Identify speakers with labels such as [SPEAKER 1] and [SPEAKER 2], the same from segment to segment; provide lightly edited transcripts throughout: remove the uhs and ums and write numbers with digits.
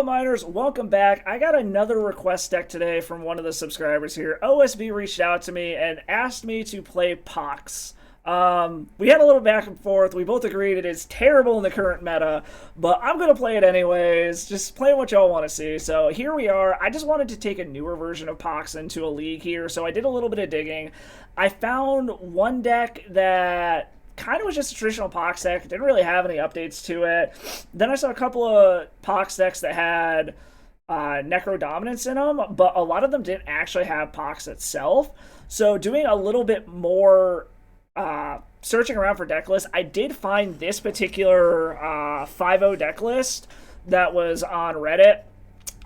[SPEAKER 1] Miners, welcome back. I got another request deck today from one of the subscribers here. OSB reached out to me and asked me to play Pox. We had a little back and forth. We both agreed it is terrible in the current meta, but I'm going to play it anyways. Just playing what y'all want to see. So here we are. I just wanted to take a newer version of Pox into a league here, so I did a little bit of digging. I found one deck that kind of was just a traditional Pox deck. Didn't really have any updates to it. Then I saw a couple of Pox decks that had Necrodominance in them, but a lot of them didn't actually have Pox itself. So doing a little bit more searching around for deck lists, I did find this particular 5-0 deck list that was on Reddit,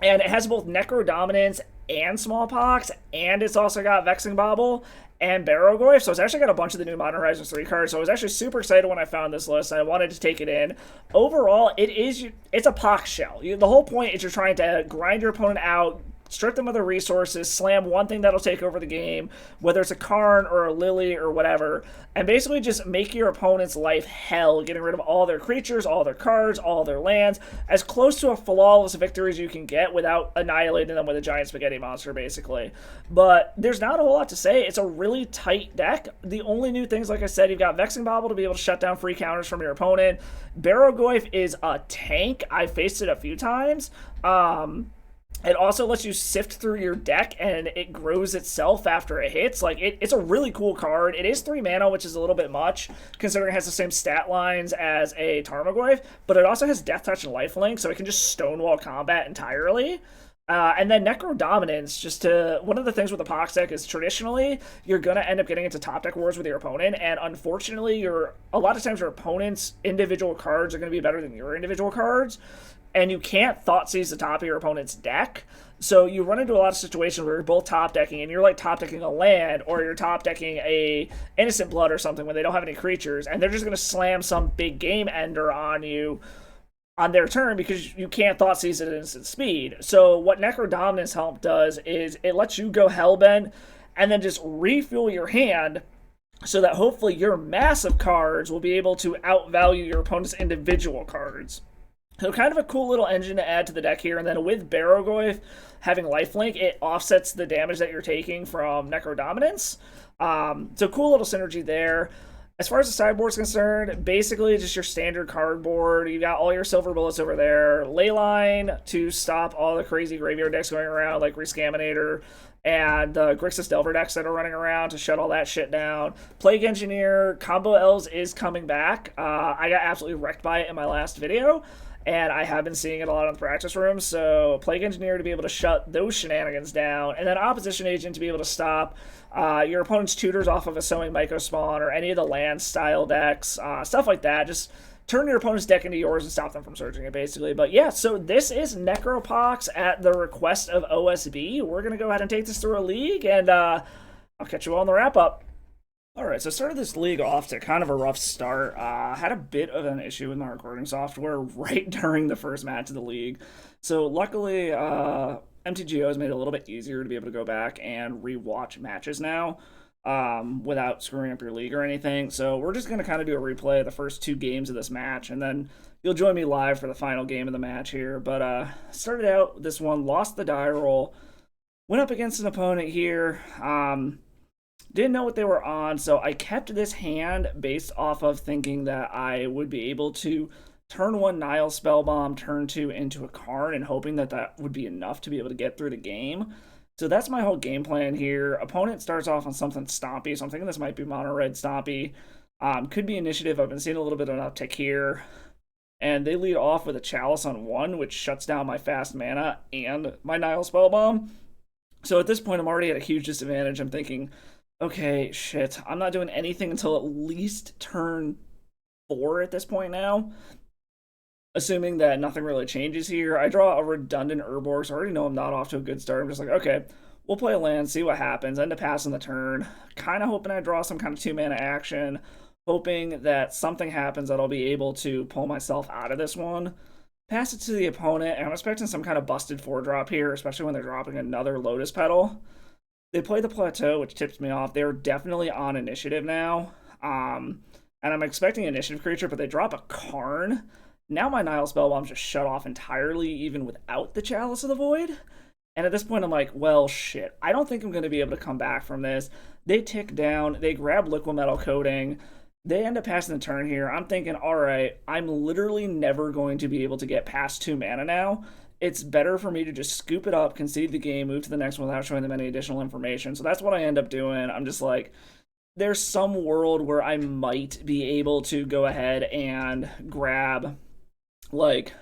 [SPEAKER 1] and it has both Necrodominance and Smallpox, and it's also got Vexing Bauble and Barrowgoyf, so it's actually got a bunch of the new Modern Horizons 3 cards, so I was actually super excited when I found this list, and I wanted to take it in. Overall, it's a Pox shell. The whole point is you're trying to grind your opponent out, strip them of their resources, slam one thing that'll take over the game, whether it's a Karn or a Lily or whatever, and basically just make your opponent's life hell, getting rid of all their creatures, all their cards, all their lands, as close to a flawless victory as you can get without annihilating them with a giant spaghetti monster, basically. But there's not a whole lot to say. It's a really tight deck. The only new things, like I said, you've got Vexing Bauble to be able to shut down free counters from your opponent. Barrowgoyf is a tank. I faced it a few times. It also lets you sift through your deck, and it grows itself after it hits. Like, it's a really cool card. It is 3 mana, which is a little bit much, considering it has the same stat lines as a Tarmogoyf, but it also has Death Touch and Lifelink, so it can just stonewall combat entirely. And then Necrodominance, one of the things with the Pox deck is traditionally you're going to end up getting into top deck wars with your opponent, and unfortunately, a lot of times your opponent's individual cards are going to be better than your individual cards, and you can't thought seize the top of your opponent's deck. So you run into a lot of situations where you're both top decking, and you're like top decking a land, or you're top decking a Innocent Blood or something when they don't have any creatures, and they're just going to slam some big game ender on you on their turn because you can't thought seize it at instant speed. So what Necrodominance help does is it lets you go hellbent and then just refuel your hand so that hopefully your massive cards will be able to outvalue your opponent's individual cards. So kind of a cool little engine to add to the deck here, and then with Barrowgoyf having lifelink, it offsets the damage that you're taking from Necrodominance. So cool little synergy there. As far as the sideboard's concerned, basically just your standard cardboard. You got all your silver bullets over there. Leyline to stop all the crazy graveyard decks going around, like Rescaminator, and the Grixis Delver decks that are running around to shut all that shit down. Plague Engineer, Combo Elves is coming back. I got absolutely wrecked by it in my last video, and I have been seeing it a lot in the practice room, so Plague Engineer to be able to shut those shenanigans down, and then Opposition Agent to be able to stop your opponent's tutors off of a Sowing Mycospawn or any of the land-style decks, stuff like that. Just turn your opponent's deck into yours and stop them from searching it, basically. But yeah, so this is Necropox at the request of OSB. We're going to go ahead and take this through a league, and I'll catch you all in the wrap-up. Alright, so I started this league off to kind of a rough start. Had a bit of an issue with my recording software right during the first match of the league. So luckily, MTGO has made it a little bit easier to be able to go back and re-watch matches now without screwing up your league or anything. So we're just going to kind of do a replay of the first 2 games of this match, and then you'll join me live for the final game of the match here. But started out this one, lost the die roll, went up against an opponent here. Didn't know what they were on, so I kept this hand based off of thinking that I would be able to turn 1 Nile Spellbomb, turn 2 into a Karn, and hoping that that would be enough to be able to get through the game. So that's my whole game plan here. Opponent starts off on something stompy, so I'm thinking this might be Mono Red Stompy. Could be Initiative. I've been seeing a little bit of an uptick here. And they lead off with a Chalice on 1, which shuts down my fast mana and my Nile Spellbomb. So at this point, I'm already at a huge disadvantage. I'm thinking, okay, shit, I'm not doing anything until at least turn 4 at this point now. Assuming that nothing really changes here, I draw a redundant Urborg, so I already know I'm not off to a good start. I'm just like, okay, we'll play a land, see what happens, end up passing the turn. Kind of hoping I draw some kind of 2-mana action, hoping that something happens that I'll be able to pull myself out of this one. Pass it to the opponent, and I'm expecting some kind of busted 4-drop here, especially when they're dropping another Lotus Petal. They play the Plateau, which tips me off. They're definitely on initiative now. And I'm expecting an initiative creature, but they drop a Karn. Now my Nile Spellbomb's just shut off entirely, even without the Chalice of the Void. And at this point, I'm like, well, shit. I don't think I'm going to be able to come back from this. They tick down. They grab Liquid Metal Coating. They end up passing the turn here. I'm thinking, all right, I'm literally never going to be able to get past 2 mana now. It's better for me to just scoop it up, concede the game, move to the next one without showing them any additional information. So that's what I end up doing. I'm just like, there's some world where I might be able to go ahead and grab, like,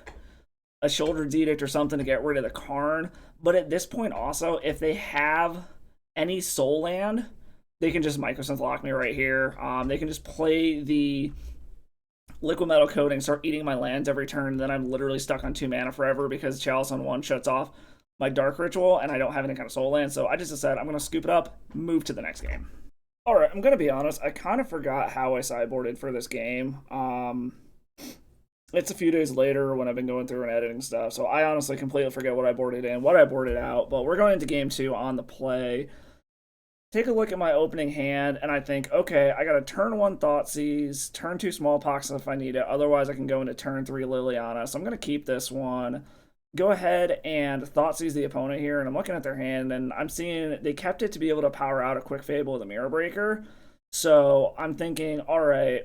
[SPEAKER 1] a Shoulder's Edict or something to get rid of the Karn. But at this point also, if they have any soul land, they can just Microsynth lock me right here. They can just play the Liquid Metal Coating, start eating my lands every turn, then I'm literally stuck on 2 mana forever because Chalice on 1 shuts off my Dark Ritual, and I don't have any kind of soul land. So I just decided I'm going to scoop it up, move to the next game. Alright, I'm going to be honest, I kind of forgot how I sideboarded for this game. It's a few days later when I've been going through and editing stuff, so I honestly completely forget what I boarded in, what I boarded out, but we're going into game 2 on the play. Take a look at my opening hand, and I think, okay, I got a turn 1 Thoughtseize, turn 2 Smallpox if I need it, otherwise I can go into turn 3 Liliana, so I'm going to keep this one. Go ahead and Thoughtseize the opponent here, and I'm looking at their hand, and I'm seeing they kept it to be able to power out a quick Fable with a Mirror Breaker, so I'm thinking, alright,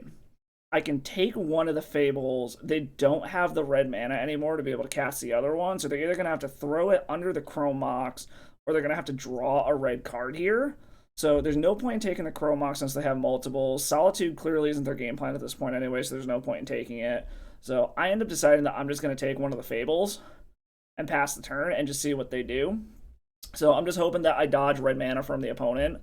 [SPEAKER 1] I can take one of the Fables. They don't have the red mana anymore to be able to cast the other one, so they're either going to have to throw it under the Chrome Mox, or they're going to have to draw a red card here. So there's no point in taking the Chrome Mox since they have multiples. Solitude clearly isn't their game plan at this point anyway, so there's no point in taking it. So I end up deciding that I'm just going to take one of the Fables and pass the turn and just see what they do. So I'm just hoping that I dodge red mana from the opponent.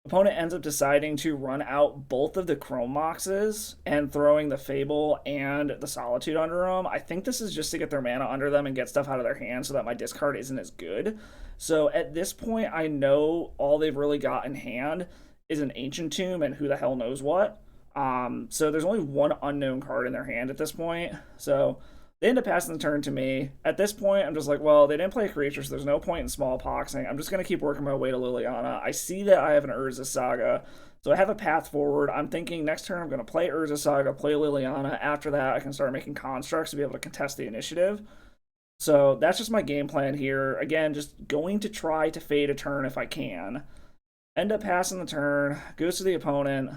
[SPEAKER 1] Opponent ends up deciding to run out both of the Chrome Moxes and throwing the Fable and the Solitude under them. I think this is just to get their mana under them and get stuff out of their hand so that my discard isn't as good. So at this point, I know all they've really got in hand is an Ancient Tomb and who the hell knows what. So there's only one unknown card in their hand at this point. So they end up passing the turn to me. At this point, I'm just like, well, they didn't play a creature, so there's no point in Smallpoxing. I'm just going to keep working my way to Liliana. I see that I have an Urza Saga, so I have a path forward. I'm thinking next turn I'm going to play Urza Saga, play Liliana. After that, I can start making constructs to be able to contest the initiative. So that's just my game plan here. Again, just going to try to fade a turn if I can. End up passing the turn, goes to the opponent,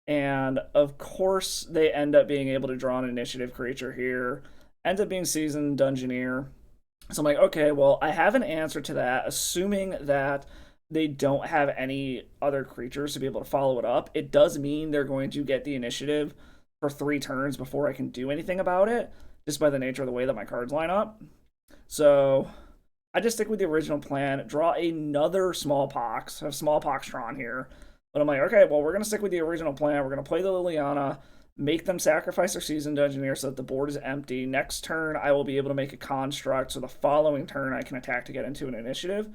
[SPEAKER 1] and of course they end up being able to draw an initiative creature here. Ends up being Seasoned Dungeoneer. So I'm like, okay, well, I have an answer to that, assuming that they don't have any other creatures to be able to follow it up. It does mean they're going to get the initiative for 3 turns before I can do anything about it, just by the nature of the way that my cards line up. So I just stick with the original plan, draw another Smallpox, have Smallpox drawn here. But I'm like, okay, well, we're going to stick with the original plan. We're going to play the Liliana, make them sacrifice their Seasoned Dungeoneer so that the board is empty. Next turn, I will be able to make a construct, so the following turn I can attack to get into an initiative,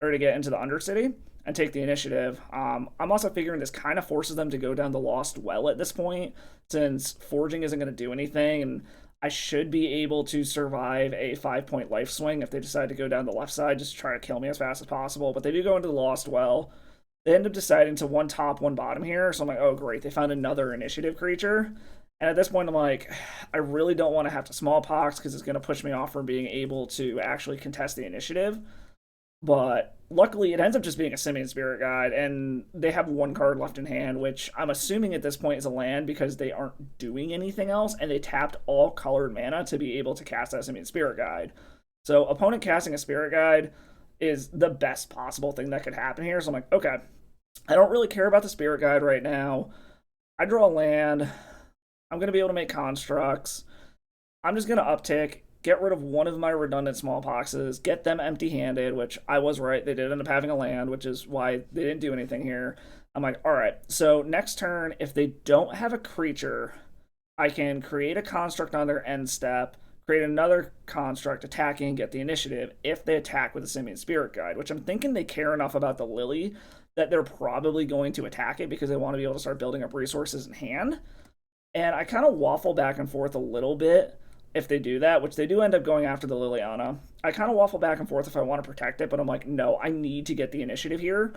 [SPEAKER 1] or to get into the Undercity, and take the initiative. I'm also figuring this kind of forces them to go down the Lost Well at this point, since Forging isn't going to do anything, and I should be able to survive a 5-point life swing if they decide to go down the left side just to try to kill me as fast as possible. But they do go into the Lost Well. They end up deciding to one top, one bottom here, so I'm like, oh great, they found another initiative creature. And at this point I'm like, I really don't want to have to Smallpox because it's going to push me off from being able to actually contest the initiative. But luckily it ends up just being a Simian Spirit Guide, and they have 1 card left in hand, which I'm assuming at this point is a land because they aren't doing anything else, and they tapped all colored mana to be able to cast that Simian Spirit Guide. So opponent casting a Spirit Guide is the best possible thing that could happen here. So I'm like, okay, I don't really care about the Spirit Guide right now. I draw a land. I'm going to be able to make constructs. I'm just going to uptick, get rid of one of my redundant Smallpoxes, get them empty-handed, which I was right. They did end up having a land, which is why they didn't do anything here. I'm like, all right, so next turn, if they don't have a creature, I can create a construct on their end step, create another construct attacking, get the initiative if they attack with a Simian Spirit Guide, which I'm thinking they care enough about the Lily that they're probably going to attack it because they want to be able to start building up resources in hand. And I kind of waffle back and forth a little bit if they do that, which they do end up going after the Liliana. I kind of waffle back and forth if I want to protect it, but I'm like, no, I need to get the initiative here.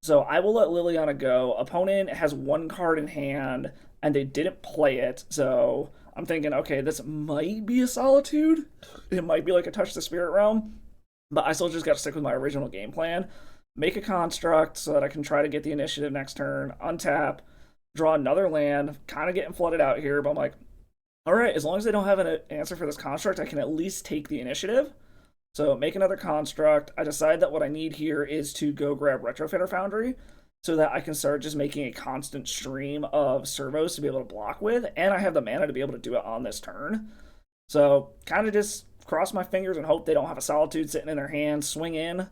[SPEAKER 1] So I will let Liliana go. Opponent has 1 card in hand, and they didn't play it, so I'm thinking, okay, this might be a Solitude. It might be like a Touch the Spirit Realm. But I still just got to stick with my original game plan. Make a construct so that I can try to get the initiative next turn, untap, draw another land, kind of getting flooded out here, but I'm like, all right, as long as they don't have an answer for this construct, I can at least take the initiative. So make another construct. I decide that what I need here is to go grab Retrofitter Foundry so that I can start just making a constant stream of servos to be able to block with, and I have the mana to be able to do it on this turn. So kind of just cross my fingers and hope they don't have a Solitude sitting in their hand, swing in,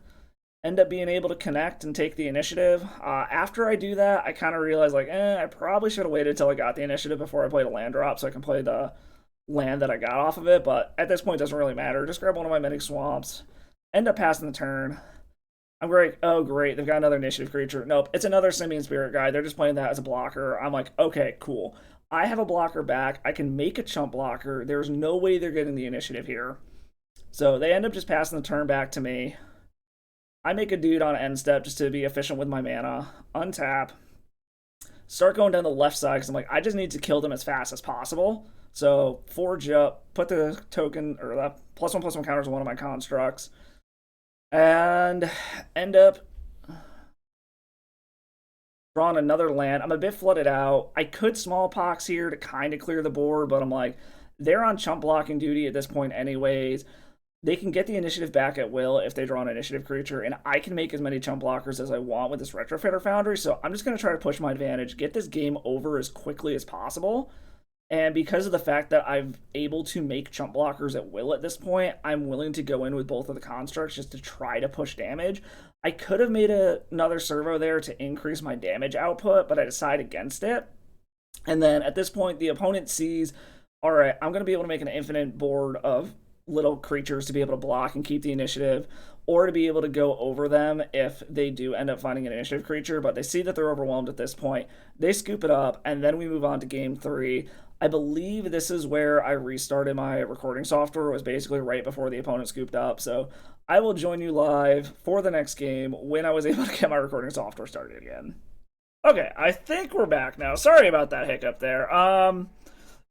[SPEAKER 1] end up being able to connect and take the initiative. After I do that, I kind of realize, like, I probably should have waited until I got the initiative before I played a land drop so I can play the land that I got off of it, but at this point it doesn't really matter. Just grab one of my Mimic Swamps, end up passing the turn. I'm great. Oh, great. They've got another initiative creature. Nope, it's another Simian Spirit Guide. They're just playing that as a blocker. I'm like, okay, cool. I have a blocker back. I can make a chump blocker. There's no way they're getting the initiative here. So they end up just passing the turn back to me. I make a dude on end step just to be efficient with my mana. Untap. Start going down the left side because I'm like, I just need to kill them as fast as possible. So forge up, put the token, or the +1/+1 counters on one of my constructs, and end up drawing another land. I'm a bit flooded out. I could Smallpox here to kind of clear the board, but I'm like, they're on chump blocking duty at this point anyways. They can get the initiative back at will if they draw an initiative creature, and I can make as many chump blockers as I want with this Retrofitter Foundry, so I'm just going to try to push my advantage, get this game over as quickly as possible. And because of the fact that I'm able to make chump blockers at will at this point, I'm willing to go in with both of the constructs just to try to push damage. I could have made another servo there to increase my damage output, but I decided against it. And then at this point, the opponent sees, all right, I'm going to be able to make an infinite board of little creatures to be able to block and keep the initiative, or to be able to go over them if they do end up finding an initiative creature, but they see that they're overwhelmed at this point. They scoop it up, and then we move on to game 3. I believe this is where I restarted my recording software. It was basically right before the opponent scooped up, so I will join you live for the next game when I was able to get my recording software started again. Okay, I think we're back now. Sorry about that hiccup there.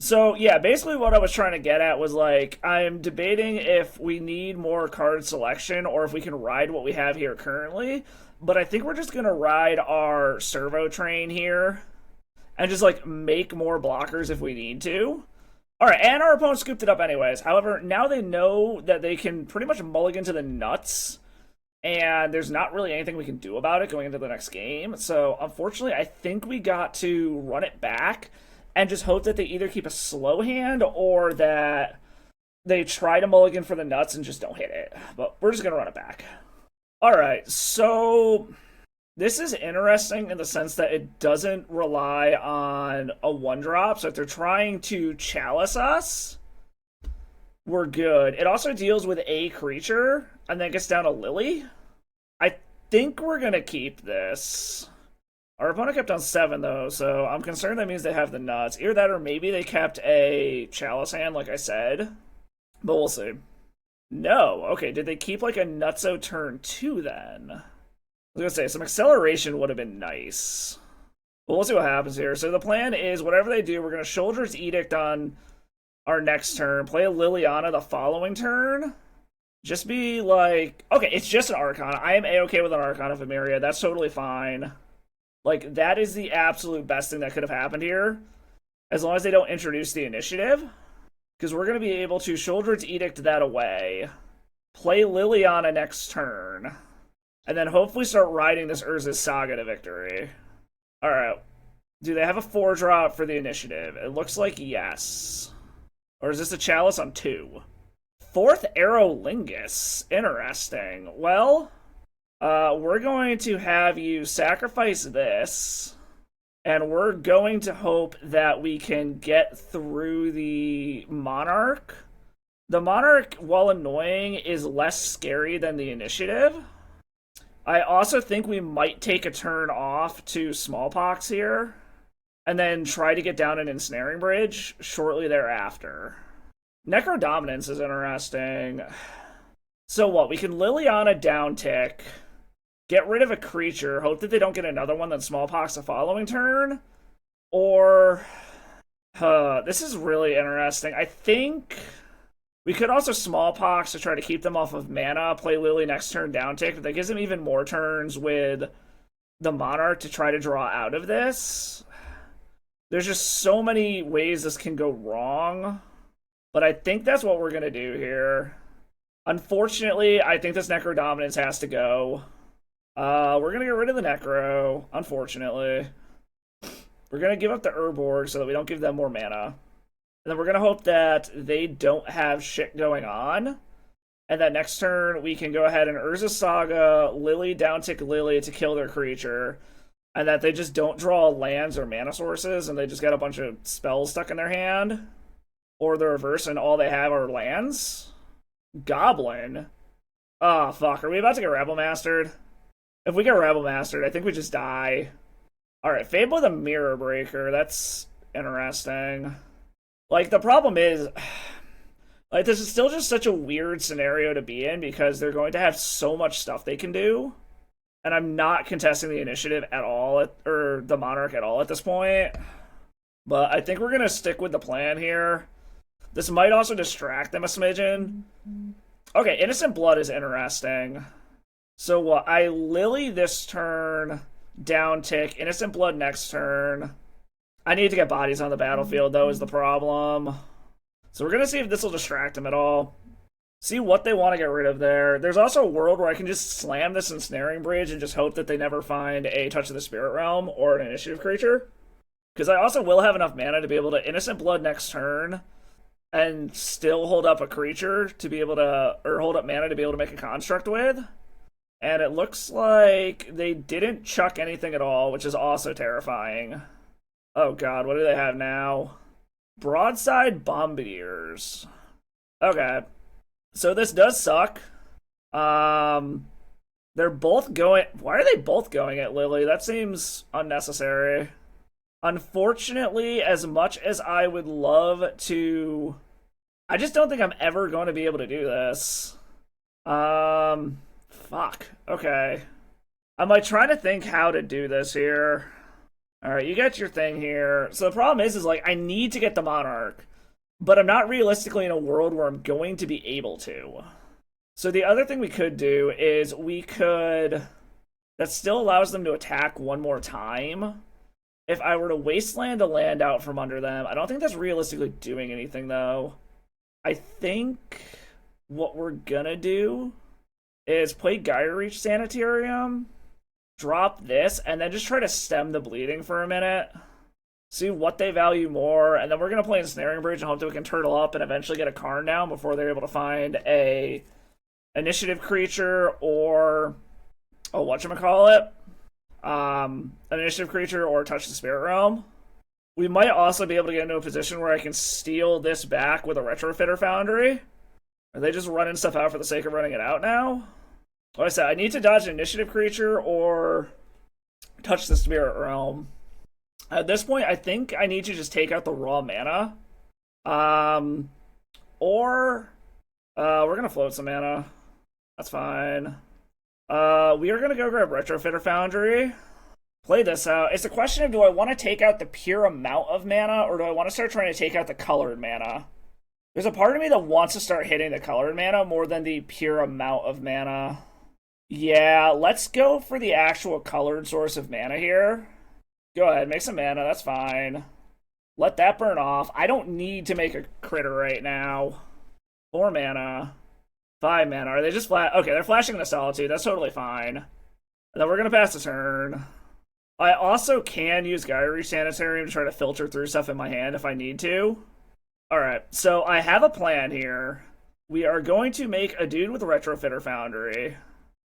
[SPEAKER 1] So, yeah, basically what I was trying to get at was, like, I'm debating if we need more card selection or if we can ride what we have here currently, but I think we're just going to ride our servo train here and just, like, make more blockers if we need to. Alright, and our opponent scooped it up anyways. However, now they know that they can pretty much mulligan to the nuts, and there's not really anything we can do about it going into the next game. So, unfortunately, I think we got to run it back and just hope that they either keep a slow hand or that they try to mulligan for the nuts and just don't hit it. But we're just going to run it back. Alright, so this is interesting in the sense that it doesn't rely on a 1-drop. So if they're trying to chalice us, we're good. It also deals with a creature and then gets down to Lily. I think we're going to keep this. Our opponent kept on 7, though, so I'm concerned that means they have the nuts. Either that or maybe they kept a chalice hand, like I said. But we'll see. No. Okay, did they keep, like, a nutso turn 2, then? I was gonna say, some acceleration would have been nice. But we'll see what happens here. So the plan is, whatever they do, we're going to Shoulder's Edict on our next turn, play a Liliana the following turn. Just be like, okay, it's just an Archon. I am A-okay with an Archon of Emeria. That's totally fine. Like, that is the absolute best thing that could have happened here. As long as they don't introduce the initiative. Because we're going to be able to Shoulder's Edict that away. Play Liliana next turn. And then hopefully start riding this Urza's Saga to victory. Alright. Do they have a 4-drop for the initiative? It looks like yes. Or is this a Chalice on 2? 4th Aerolingus. Interesting. Well, we're going to have you sacrifice this, and we're going to hope that we can get through the Monarch. The Monarch, while annoying, is less scary than the initiative. I also think we might take a turn off to Smallpox here, and then try to get down an Ensnaring Bridge shortly thereafter. Necrodominance is interesting. So what, we can Liliana down tick, get rid of a creature, hope that they don't get another one, then Smallpox the following turn? Or This is really interesting. I think we could also Smallpox to try to keep them off of mana, play Lily next turn down tick, but that gives them even more turns with the Monarch to try to draw out of this. There's just so many ways this can go wrong, but I think that's what we're going to do here. Unfortunately, I think this Necrodominance has to go. We're going to get rid of the Necro, unfortunately. We're going to give up the Urborg so that we don't give them more mana. And then we're going to hope that they don't have shit going on. And that next turn we can go ahead and Urza Saga, Lily, downtick Lily to kill their creature. And that they just don't draw lands or mana sources and they just got a bunch of spells stuck in their hand. Or the reverse and all they have are lands. Goblin? Oh, fuck. Are we about to get Rebel Mastered? If we get Rebel Mastered, I think we just die. Alright, Fable the Mirror Breaker. That's interesting. Like, the problem is, like, this is still just such a weird scenario to be in because they're going to have so much stuff they can do. And I'm not contesting the initiative at all, or the Monarch at all at this point. But I think we're going to stick with the plan here. This might also distract them a smidgen. Okay, Innocent Blood is interesting. So what? I Lily this turn, down tick, Innocent Blood next turn. I need to get bodies on the battlefield, though, is the problem. So we're going to see if this will distract them at all. See what they want to get rid of there. There's also a world where I can just slam this Ensnaring Bridge and just hope that they never find a Touch of the Spirit Realm or an initiative creature. Because I also will have enough mana to be able to Innocent Blood next turn and still hold up a creature to be able to, or hold up mana to be able to make a construct with. And it looks like they didn't chuck anything at all, which is also terrifying. Oh god, what do they have now? Broadside Bombardiers. Okay. So this does suck. They're both going... Why are they both going at Lily? That seems unnecessary. Unfortunately, as much as I would love to... I just don't think I'm ever going to be able to do this. Fuck. Okay. I'm like trying to think how to do this here. Alright, you got your thing here. So the problem is like, I need to get the Monarch. But I'm not realistically in a world where I'm going to be able to. So the other thing we could do is we could... That still allows them to attack one more time. If I were to Wasteland a land out from under them, I don't think that's realistically doing anything, though. I think what we're gonna do is play Gyre Reach Sanitarium, drop this, and then just try to stem the bleeding for a minute. See what they value more, and then we're gonna play Ensnaring Bridge and hope that we can turtle up and eventually get a Karn down before they're able to find a initiative creature or a whatchamacallit. An initiative creature or touch the Spirit Realm. We might also be able to get into a position where I can steal this back with a Retrofitter Foundry. Are they just running stuff out for the sake of running it out now? Like I said, I need to dodge an initiative creature or touch the Spirit Realm. At this point, I think I need to just take out the raw mana. Or we're gonna float some mana. That's fine. We are going to go grab Retrofitter Foundry. Play this out. It's a question of, do I want to take out the pure amount of mana, or do I want to start trying to take out the colored mana? There's a part of me that wants to start hitting the colored mana more than the pure amount of mana. Yeah, let's go for the actual colored source of mana here. Go ahead, make some mana, that's fine. Let that burn off. I don't need to make a critter right now. 4 mana. 5 mana. Are they just flat? Okay, they're flashing the Solitude. That's totally fine. And then we're going to pass the turn. I also can use Gyre Reach Sanitarium to try to filter through stuff in my hand if I need to. Alright, so I have a plan here. We are going to make a dude with a Retrofitter Foundry.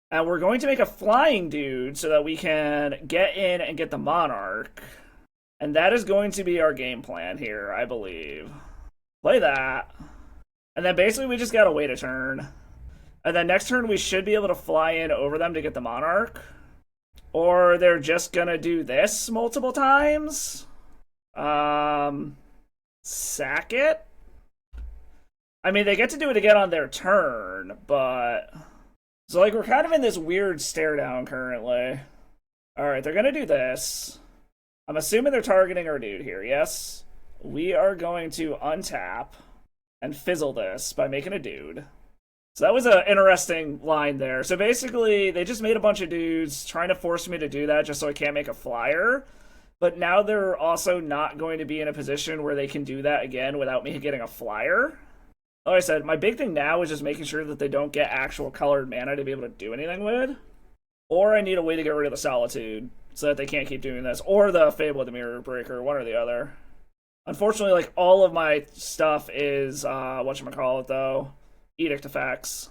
[SPEAKER 1] And we're going to make a flying dude so that we can get in and get the Monarch. And that is going to be our game plan here, I believe. Play that. And then basically we just gotta wait a turn. And then next turn we should be able to fly in over them to get the Monarch. Or they're just gonna do this multiple times. Sack it? I mean, they get to do it again on their turn, but... So, like, we're kind of in this weird stare down currently. Alright, they're gonna do this. I'm assuming they're targeting our dude here, yes? we are going to untap and fizzle this by making a dude. So that was an interesting line there. So basically, they just made a bunch of dudes trying to force me to do that just so I can't make a flyer. But now they're also not going to be in a position where they can do that again without me getting a flyer. Like I said, my big thing now is just making sure that they don't get actual colored mana to be able to do anything with. Or I need a way to get rid of the Solitude so that they can't keep doing this. Or the Fable of the Mirror Breaker, one or the other. Unfortunately, like, all of my stuff is, whatchamacallit, though, Edict effects.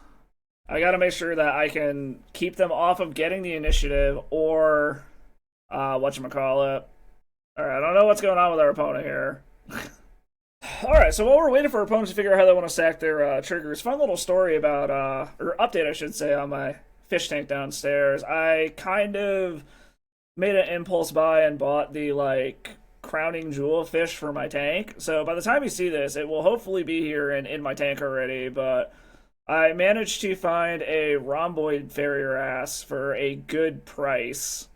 [SPEAKER 1] I gotta make sure that I can keep them off of getting the initiative or, whatchamacallit. Alright, I don't know what's going on with our opponent here. Alright, so while we're waiting for our opponents to figure out how they want to stack their triggers, fun little story about, or update I should say, on my fish tank downstairs. I kind of made an impulse buy and bought the, like, crowning jewel fish for my tank. So by the time you see this, it will hopefully be here and in my tank already, but I managed to find a rhomboid farrier ass for a good price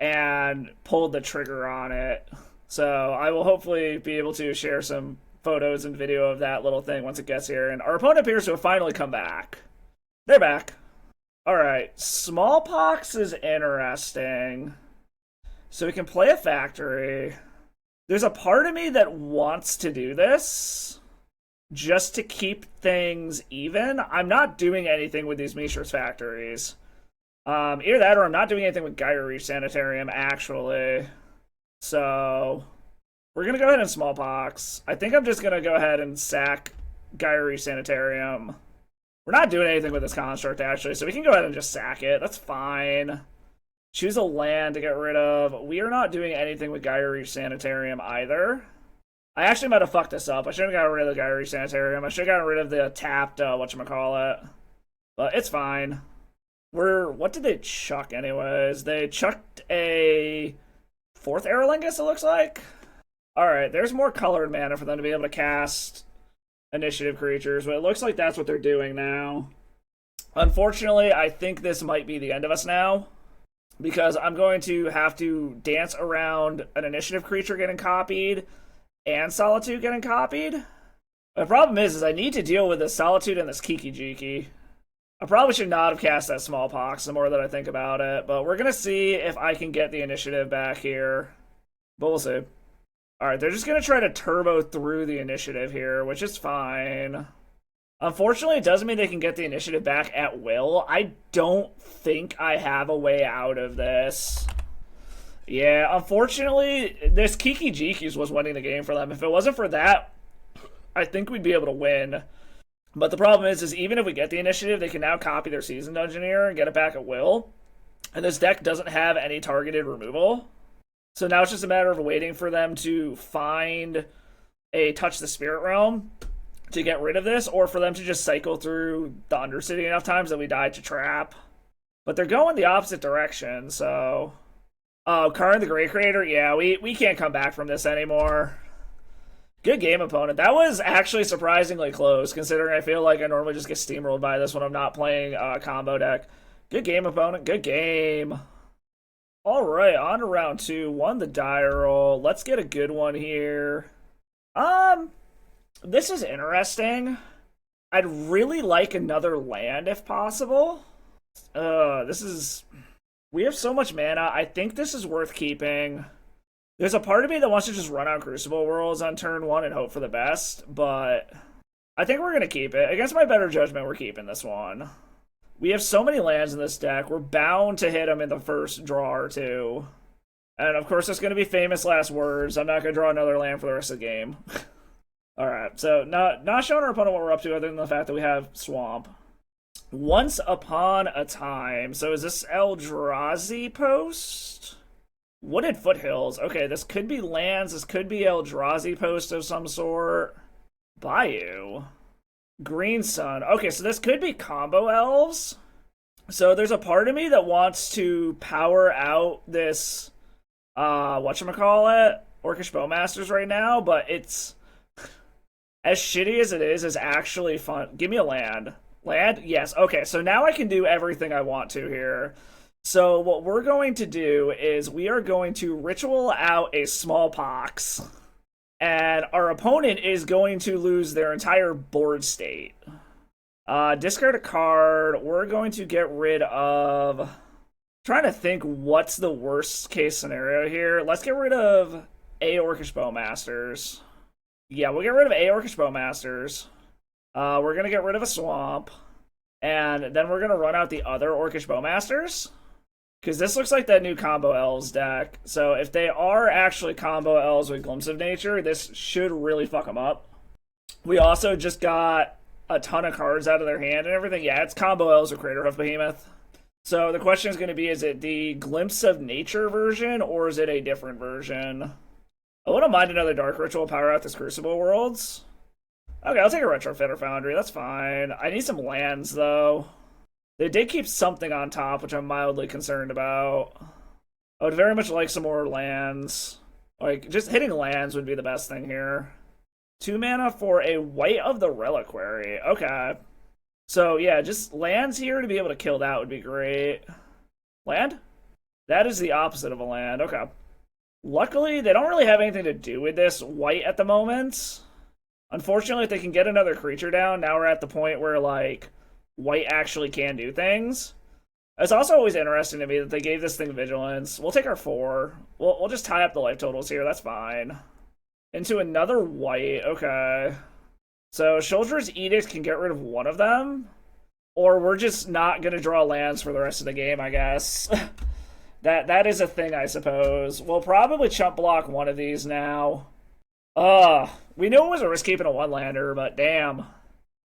[SPEAKER 1] and pulled the trigger on it. So I will hopefully be able to share some photos and video of that little thing once it gets here. And our opponent appears to have finally come back. They're back. Alright, Smallpox is interesting. So we can play a factory. There's a part of me that wants to do this just to keep things even. I'm not doing anything with these Mishra's factories. Either that or I'm not doing anything with Gyre Reach Sanitarium, actually. So we're going to go ahead and Smallpox. I think I'm just going to go ahead and sack Gyre Reach Sanitarium. We're not doing anything with this construct, actually, so we can go ahead and just sack it. That's fine. Choose a land to get rid of. We are not doing anything with Gyre Reach Sanitarium either. I actually might have fucked this up. I should have gotten rid of the Gyre Reach Sanitarium. I should have gotten rid of the tapped, whatchamacallit. But it's fine. What did they chuck anyways? They chucked a 4th Aerolingus, it looks like. Alright, there's more colored mana for them to be able to cast initiative creatures, but it looks like that's what they're doing now. Unfortunately, I think this might be the end of us now, because I'm going to have to dance around an initiative creature getting copied and Solitude getting copied. The problem is I need to deal with this Solitude and this Kiki Jiki. I probably should not have cast that Smallpox the more that I think about it, but we're going to see if I can get the initiative back here. But we'll see. Alright, they're just going to try to turbo through the initiative here, which is fine. Unfortunately, it doesn't mean they can get the initiative back at will. I don't think I have a way out of this. Yeah, unfortunately, this Kiki Jiki's was winning the game for them. If it wasn't for that, I think we'd be able to win. But the problem is even if we get the initiative, they can now copy their Seasoned Engineer and get it back at will. And this deck doesn't have any targeted removal. So now it's just a matter of waiting for them to find a Touch the Spirit Realm to get rid of this, or for them to just cycle through the Undercity enough times that we die to trap. But they're going the opposite direction, so... Oh, Karn the Great Creator? Yeah, we can't come back from this anymore. Good game, opponent. That was actually surprisingly close, considering I feel like I normally just get steamrolled by this when I'm not playing combo deck. Good game, opponent. Good game. Alright, on to round 2. Won the die roll. Let's get a good one here. This is interesting. I'd really like another land if possible. We have so much mana. I think this is worth keeping. There's a part of me that wants to just run out Crucible Worlds on turn 1 and hope for the best, but I think we're going to keep it. Against my better judgment, we're keeping this one. We have so many lands in this deck, we're bound to hit them in the first draw or two. And of course, it's going to be famous last words. I'm not going to draw another land for the rest of the game. Alright, so not showing our opponent what we're up to other than the fact that we have Swamp. Once Upon a Time. So is this Eldrazi Post? Wooded Foothills. Okay, this could be lands. This could be Eldrazi Post of some sort. Bayou. Green Sun. Okay, so this could be combo elves. So there's a part of me that wants to power out this, whatchamacallit, Orcish Bowmasters right now, but it's, as shitty as it is actually fun. Give me a land. Land? Yes. Okay, so now I can do everything I want to here. So what we're going to do is we are going to ritual out a Smallpox. And our opponent is going to lose their entire board state. Discard a card. We're going to get rid of... Trying to think what's the worst case scenario here. Let's get rid of A Orcish Bowmasters. Yeah, we'll get rid of A Orcish Bowmasters. We're going to get rid of a Swamp. And then we're going to run out the other Orcish Bowmasters. Because this looks like that new Combo Elves deck. So if they are actually Combo Elves with Glimpse of Nature, this should really fuck them up. We also just got a ton of cards out of their hand and everything. Yeah, it's Combo Elves with Craterhoof Behemoth. So the question is going to be, is it the Glimpse of Nature version, or is it a different version? I wouldn't mind another Dark Ritual power out this Crucible Worlds. Okay, I'll take a Retrofitter Foundry, that's fine. I need some lands, though. They did keep something on top, which I'm mildly concerned about. I would very much like some more lands. Like, just hitting lands would be the best thing here. 2 mana for a White of the Reliquary. Okay. So, yeah, just lands here to be able to kill that would be great. Land? That is the opposite of a land. Okay. Luckily, they don't really have anything to do with this white at the moment. Unfortunately, if they can get another creature down, now we're at the point where, like, white actually can do things. It's also always interesting to me that they gave this thing Vigilance. We'll take our 4. We'll just tie up the life totals here. That's fine. Into another white. Okay. So Shoulder's Edict can get rid of one of them. Or we're just not going to draw lands for the rest of the game, I guess. That is a thing, I suppose. We'll probably chump block one of these now. We knew it was a risk keeping a 1-lander, but damn.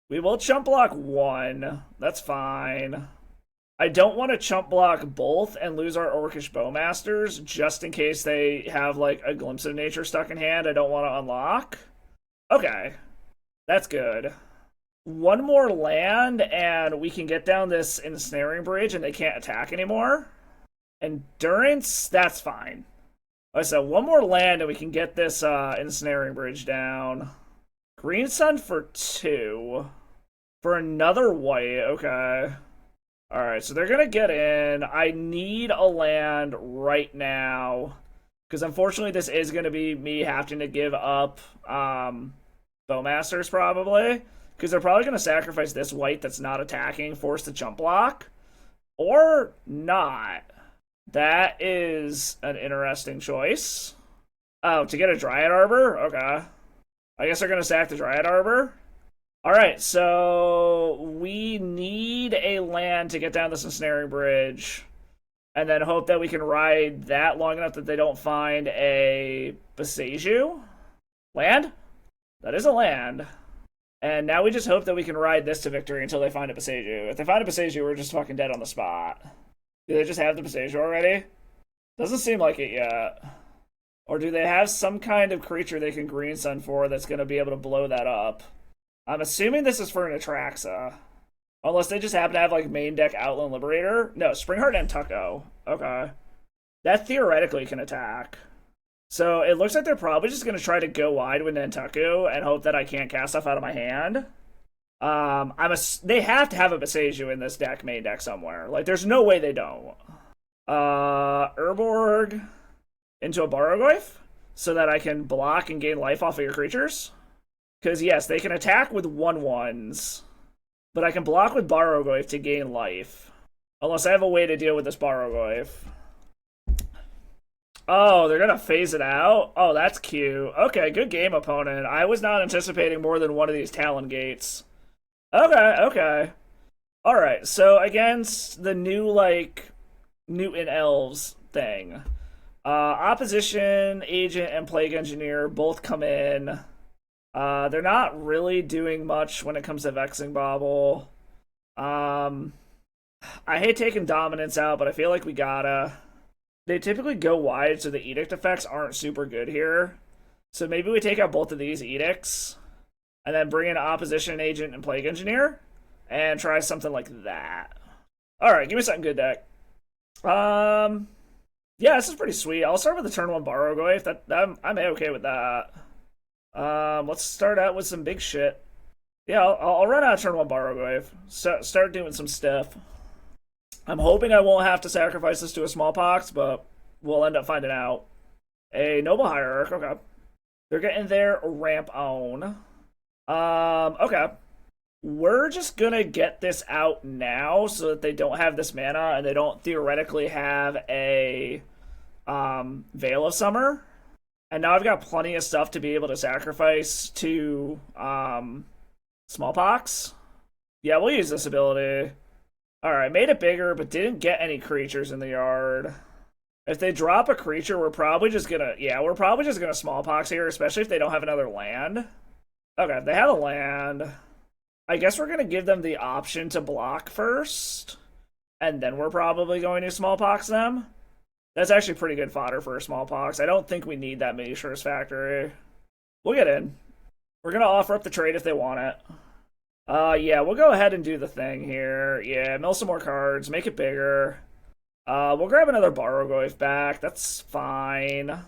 [SPEAKER 1] We will chump block 1. That's fine. I don't want to chump block both and lose our Orcish Bowmasters, just in case they have, like, a Glimpse of Nature stuck in hand I don't want to unlock. Okay. That's good. 1 more land, and we can get down this Ensnaring Bridge, and they can't attack anymore. Endurance, that's fine. Okay, so 1 more land, and we can get this Ensnaring Bridge down. Green Sun for 2. For another white, okay. Alright, so they're going to get in. I need a land right now. Because unfortunately, this is going to be me having to give up Bowmasters, probably. Because they're probably going to sacrifice this white that's not attacking, force the jump block. Or not. That is an interesting choice. Oh, to get a Dryad Arbor? Okay. I guess they're going to sack the Dryad Arbor. Alright, so we need a land to get down this Ensnaring Bridge. And then hope that we can ride that long enough that they don't find a Boseiju. Land? That is a land. And now we just hope that we can ride this to victory until they find a Boseiju. If they find a Boseiju, we're just fucking dead on the spot. Do they just have the Boseiju already? Doesn't seem like it yet. Or do they have some kind of creature they can Green Sun for that's going to be able to blow that up? I'm assuming this is for an Atraxa. Unless they just happen to have, like, main deck Outland Liberator. No, Springheart and Tucko. Okay. That theoretically can attack. So it looks like they're probably just going to try to go wide with Nantucket and hope that I can't cast stuff out of my hand. They have to have a Boseiju in this deck, main deck somewhere. Like, there's no way they don't. Urborg into a Barrowgoyf so that I can block and gain life off of your creatures. Because, yes, they can attack with 1/1s, but I can block with Barrowgoyf to gain life. Unless I have a way to deal with this Barrowgoyf. Oh, they're going to phase it out? Oh, that's cute. Okay, good game, opponent. I was not anticipating more than one of these Talon Gates. Okay. Alright, so against the new, like, Newton Elves thing. Opposition, Agent, and Plague Engineer both come in. They're not really doing much when it comes to Vexing Bauble. I hate taking Dominance out, but I feel like we gotta. They typically go wide, so the Edict effects aren't super good here. So maybe we take out both of these Edicts, and then bring in Opposition, Agent, and Plague Engineer, and try something like that. Alright, give me something good, deck. Yeah, this is pretty sweet. I'll start with the turn 1 Barrowgoyf. I'm okay with that. Let's start out with some big shit. Yeah, I'll run out of turn 1 Barrowgoyf. Start doing some stuff. I'm hoping I won't have to sacrifice this to a Smallpox, but we'll end up finding out. A Noble Hierarch, okay. They're getting their ramp on. Okay. We're just gonna get this out now so that they don't have this mana and they don't theoretically have a Veil of Summer. And now I've got plenty of stuff to be able to sacrifice to Smallpox. Yeah, we'll use this ability. Alright, made it bigger, but didn't get any creatures in the yard. If they drop a creature, we're probably just gonna... Yeah, we're probably just gonna Smallpox here, especially if they don't have another land. Okay, if they have a land... I guess we're gonna give them the option to block first. And then we're probably going to Smallpox them. That's actually pretty good fodder for a Smallpox. I don't think we need that Miniature's Factory. We'll get in. We're gonna offer up the trade if they want it. Yeah, we'll go ahead and do the thing here. Yeah, mill some more cards, make it bigger. We'll grab another Barrowgoyf back. That's fine.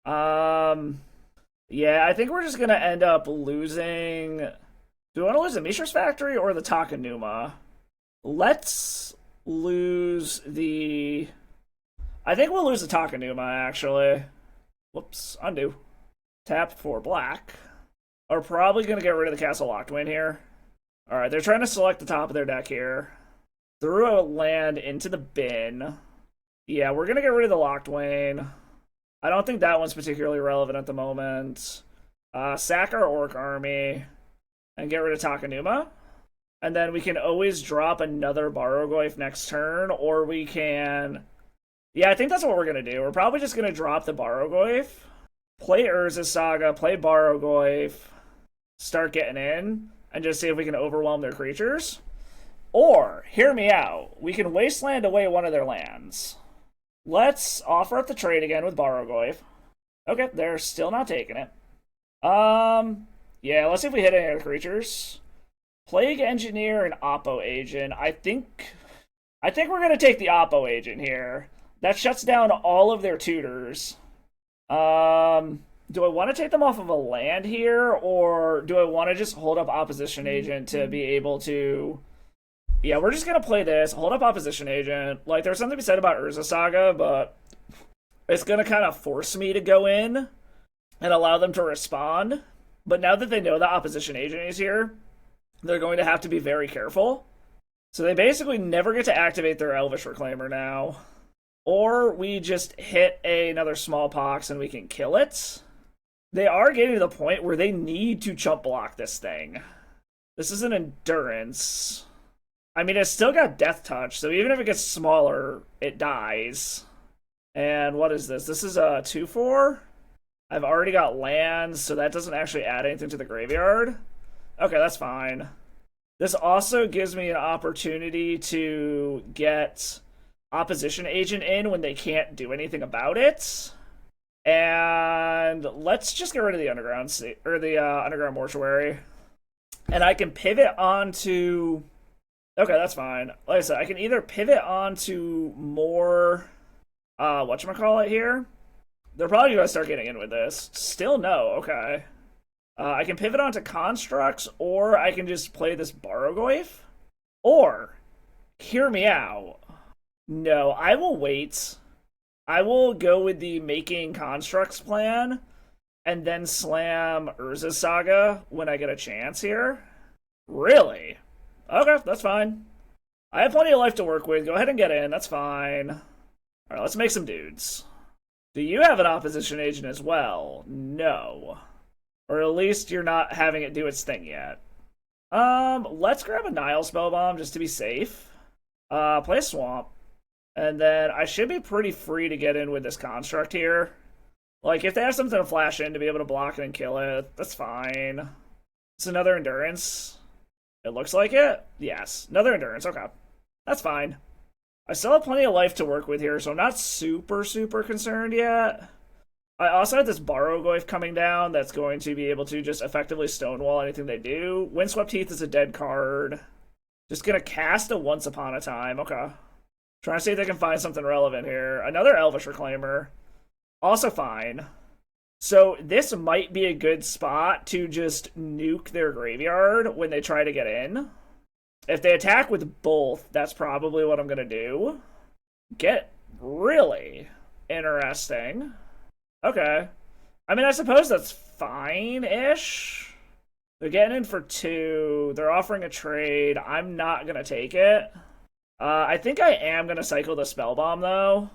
[SPEAKER 1] Yeah, I think we're just gonna end up losing... Do we want to lose the Mishra's Factory or the Takenuma? Let's lose the... I think we'll lose the Takenuma, actually. Whoops, undo. Tap for black. Are probably going to get rid of the Castle Locked-Wing here. Alright, they're trying to select the top of their deck here. Threw a land into the bin. Yeah, we're going to get rid of the Locked-Wing. I don't think that one's particularly relevant at the moment. Sack our Orc Army. And get rid of Takenuma. And then we can always drop another Barrowgoyf next turn, or we can... Yeah, I think that's what we're going to do. We're probably just going to drop the Barrowgoyf, play Urza's Saga, play Barrowgoyf, start getting in, and just see if we can overwhelm their creatures. Or, hear me out, we can Wasteland away one of their lands. Let's offer up the trade again with Barrowgoyf. Okay, they're still not taking it. Yeah, let's see if we hit any other creatures. Plague Engineer and Oppo Agent. I think we're gonna take the Oppo Agent here. That shuts down all of their tutors. Do I want to take them off of a land here, or do I want to just hold up Opposition Agent to be able to... Yeah, we're just gonna play this, hold up Opposition Agent. Like, there's something to be said about Urza Saga, but it's gonna kind of force me to go in and allow them to respond. But now that they know the Opposition Agent is here, they're going to have to be very careful. So they basically never get to activate their Elvish Reclaimer now. Or we just hit another Smallpox and we can kill it. They are getting to the point where they need to chump block this thing. This is an Endurance. I mean, it's still got Death Touch, so even if it gets smaller, it dies. And what is this? This is a 2/4? I've already got lands, so that doesn't actually add anything to the graveyard. Okay, that's fine. This also gives me an opportunity to get Opposition Agent in when they can't do anything about it. And let's just get rid of the Underground Underground Mortuary. And I can pivot onto... Okay, that's fine. Like I said, I can either pivot onto more... whatchamacallit here? They're probably going to start getting in with this. Still no, okay. I can pivot onto Constructs, or I can just play this Barrowgoyf. Or, hear me out. No, I will wait. I will go with the making Constructs plan, and then slam Urza's Saga when I get a chance here. Really? Okay, that's fine. I have plenty of life to work with. Go ahead and get in, that's fine. Alright, let's make some dudes. Do you have an Opposition Agent as well? No. Or at least you're not having it do its thing yet. Let's grab a Nile Spellbomb just to be safe. Play a Swamp. And then I should be pretty free to get in with this Construct here. Like, if they have something to flash in to be able to block it and kill it, that's fine. It's another Endurance. It looks like it? Yes. Another Endurance, okay. That's fine. I still have plenty of life to work with here, so I'm not super concerned yet. I also have this Barrowgoyf coming down that's going to be able to just effectively stonewall anything they do. Windswept Heath is a dead card. Just gonna cast a Once Upon a Time, okay. Trying to see if they can find something relevant here. Another Elvish Reclaimer. Also fine. So this might be a good spot to just nuke their graveyard when they try to get in. If they attack with both, that's probably what I'm going to do. Get really interesting. Okay. I mean, I suppose that's fine-ish. They're getting in for 2. They're offering a trade. I'm not going to take it. I think I am going to cycle the Spell Bomb, though.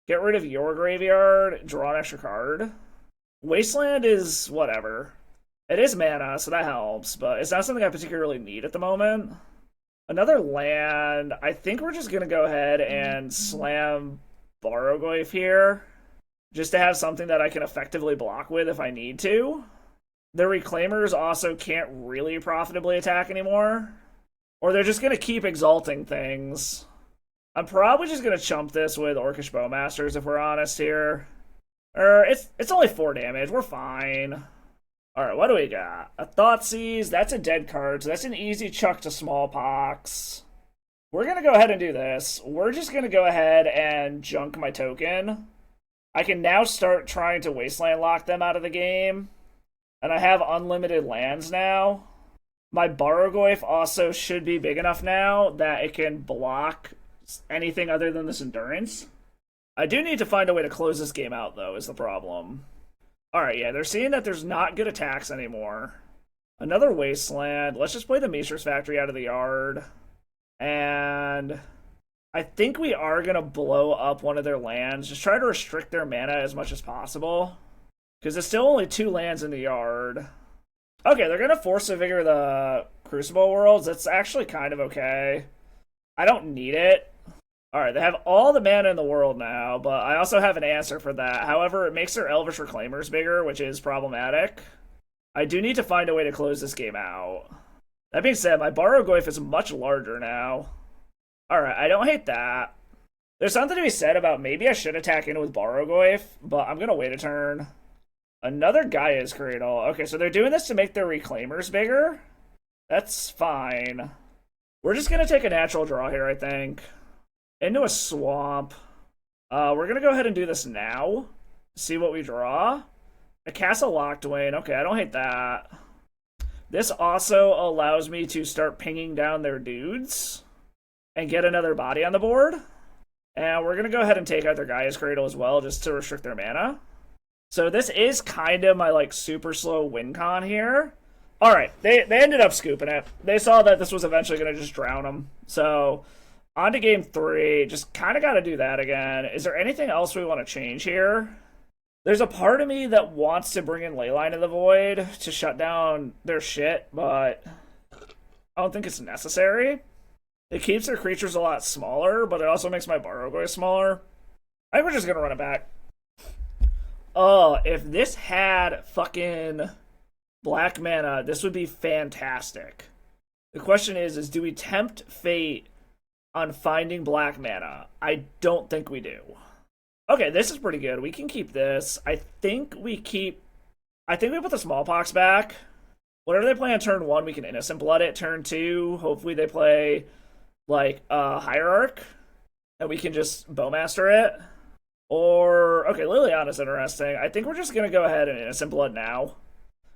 [SPEAKER 1] Get rid of your graveyard, draw an extra card. Wasteland is whatever. It is mana, so that helps, but it's not something I particularly need at the moment. Another land. I think we're just going to go ahead and slam Barrowgoyf here, just to have something that I can effectively block with if I need to. The Reclaimers also can't really profitably attack anymore. Or they're just going to keep exalting things. I'm probably just going to chump this with Orcish Bowmasters if we're honest here. It's only 4 damage. We're fine. Alright, what do we got? A Thoughtseize. That's a dead card, so that's an easy chuck to Smallpox. We're going to go ahead and do this. We're just going to go ahead and junk my token. I can now start trying to Wasteland lock them out of the game. And I have unlimited lands now. My Barrowgoyf also should be big enough now that it can block anything other than this Endurance. I do need to find a way to close this game out, though, is the problem. Alright, yeah, they're seeing that there's not good attacks anymore. Another Wasteland. Let's just play the Macer's Factory out of the yard. And I think we are going to blow up one of their lands. Just try to restrict their mana as much as possible. Because there's still only 2 lands in the yard. Okay, they're going to Force of Vigor the Crucible Worlds. That's actually kind of okay. I don't need it. Alright, they have all the mana in the world now, but I also have an answer for that. However, it makes their Elvish Reclaimers bigger, which is problematic. I do need to find a way to close this game out. That being said, my Barrowgoyf is much larger now. Alright, I don't hate that. There's something to be said about maybe I should attack in with Barrowgoyf, but I'm going to wait a turn. Another Gaia's Cradle. Okay, so they're doing this to make their Reclaimers bigger. That's fine. We're just going to take a natural draw here, I think. Into a swamp. We're going to go ahead and do this now. See what we draw. A Castle Lockdwayne. Okay, I don't hate that. This also allows me to start pinging down their dudes and get another body on the board. And we're going to go ahead and take out their Gaia's Cradle as well, just to restrict their mana. So this is kind of my, like, super slow win con here. Alright, they ended up scooping it. They saw that this was eventually going to just drown them. So, on to game 3. Just kind of got to do that again. Is there anything else we want to change here? There's a part of me that wants to bring in Leyline of the Void to shut down their shit, but I don't think it's necessary. It keeps their creatures a lot smaller, but it also makes my Barrowgoyf smaller. I think we're just going to run it back. Oh, if this had fucking black mana, this would be fantastic. The question is do we tempt fate on finding black mana? I don't think we do. Okay, this is pretty good. We can keep this. I think we put the Smallpox back. Whatever they play on turn 1, we can Innocent Blood it. Turn 2, hopefully they play, like, Hierarch, and we can just Bowmaster it. Or, okay, Liliana's interesting. I think we're just going to go ahead and Innocent Blood now.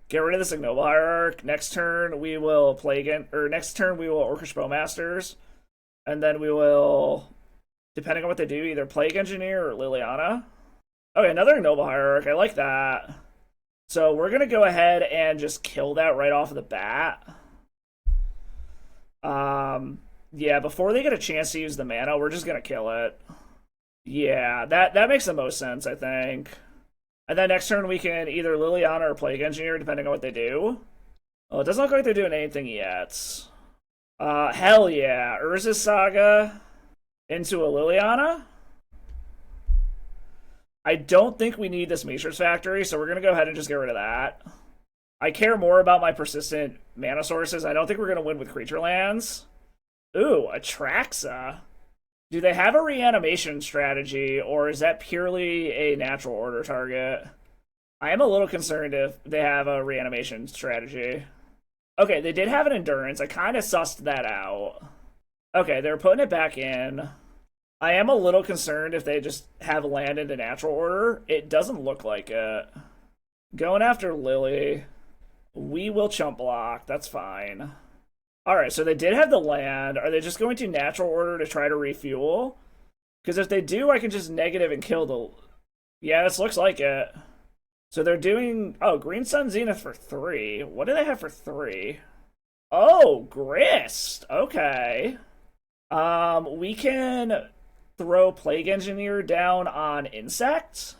[SPEAKER 1] Get rid of this Ignoble Hierarch. Next turn, we will next turn, we will Orcish Bowmasters. And then we will, depending on what they do, either Plague Engineer or Liliana. Okay, another Ignoble Hierarch. I like that. So we're going to go ahead and just kill that right off the bat. Yeah, before they get a chance to use the mana, we're just going to kill it. Yeah, that makes the most sense, I think. And then next turn we can either Liliana or Plague Engineer, depending on what they do. Oh, it doesn't look like they're doing anything yet. Hell yeah. Urza's Saga into a Liliana. I don't think we need this Macer's Factory, so we're going to go ahead and just get rid of that. I care more about my persistent mana sources. I don't think we're going to win with creature lands. Ooh, Atraxa. Do they have a reanimation strategy, or is that purely a natural order target? I am a little concerned if they have a reanimation strategy. Okay, they did have an endurance. I kind of sussed that out. Okay, they're putting it back in. I am a little concerned if they just have land into natural order. It doesn't look like it. Going after Lily. We will chump block. That's fine. Alright, so they did have the land. Are they just going to natural order to try to refuel? Because if they do, I can just negative and kill the... Yeah, this looks like it. So they're doing... Oh, Green Sun Zenith for 3. What do they have for 3? Oh, Grist. Okay. We can throw Plague Engineer down on Insect.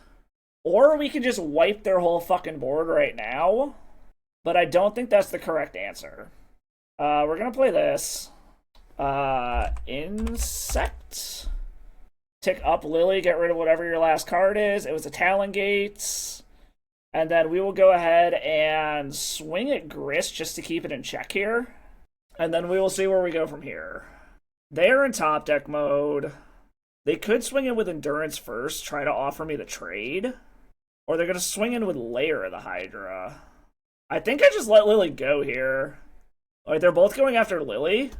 [SPEAKER 1] Or we can just wipe their whole fucking board right now. But I don't think that's the correct answer. We're gonna play this. Insect. Tick up Lily, get rid of whatever your last card is. It was a Talon Gates. And then we will go ahead and swing at Grist just to keep it in check here. And then we will see where we go from here. They are in top deck mode. They could swing in with Endurance first, try to offer me the trade. Or they're going to swing in with Lair of the Hydra. I think I just let Lily go here. Like, they're both going after Lily.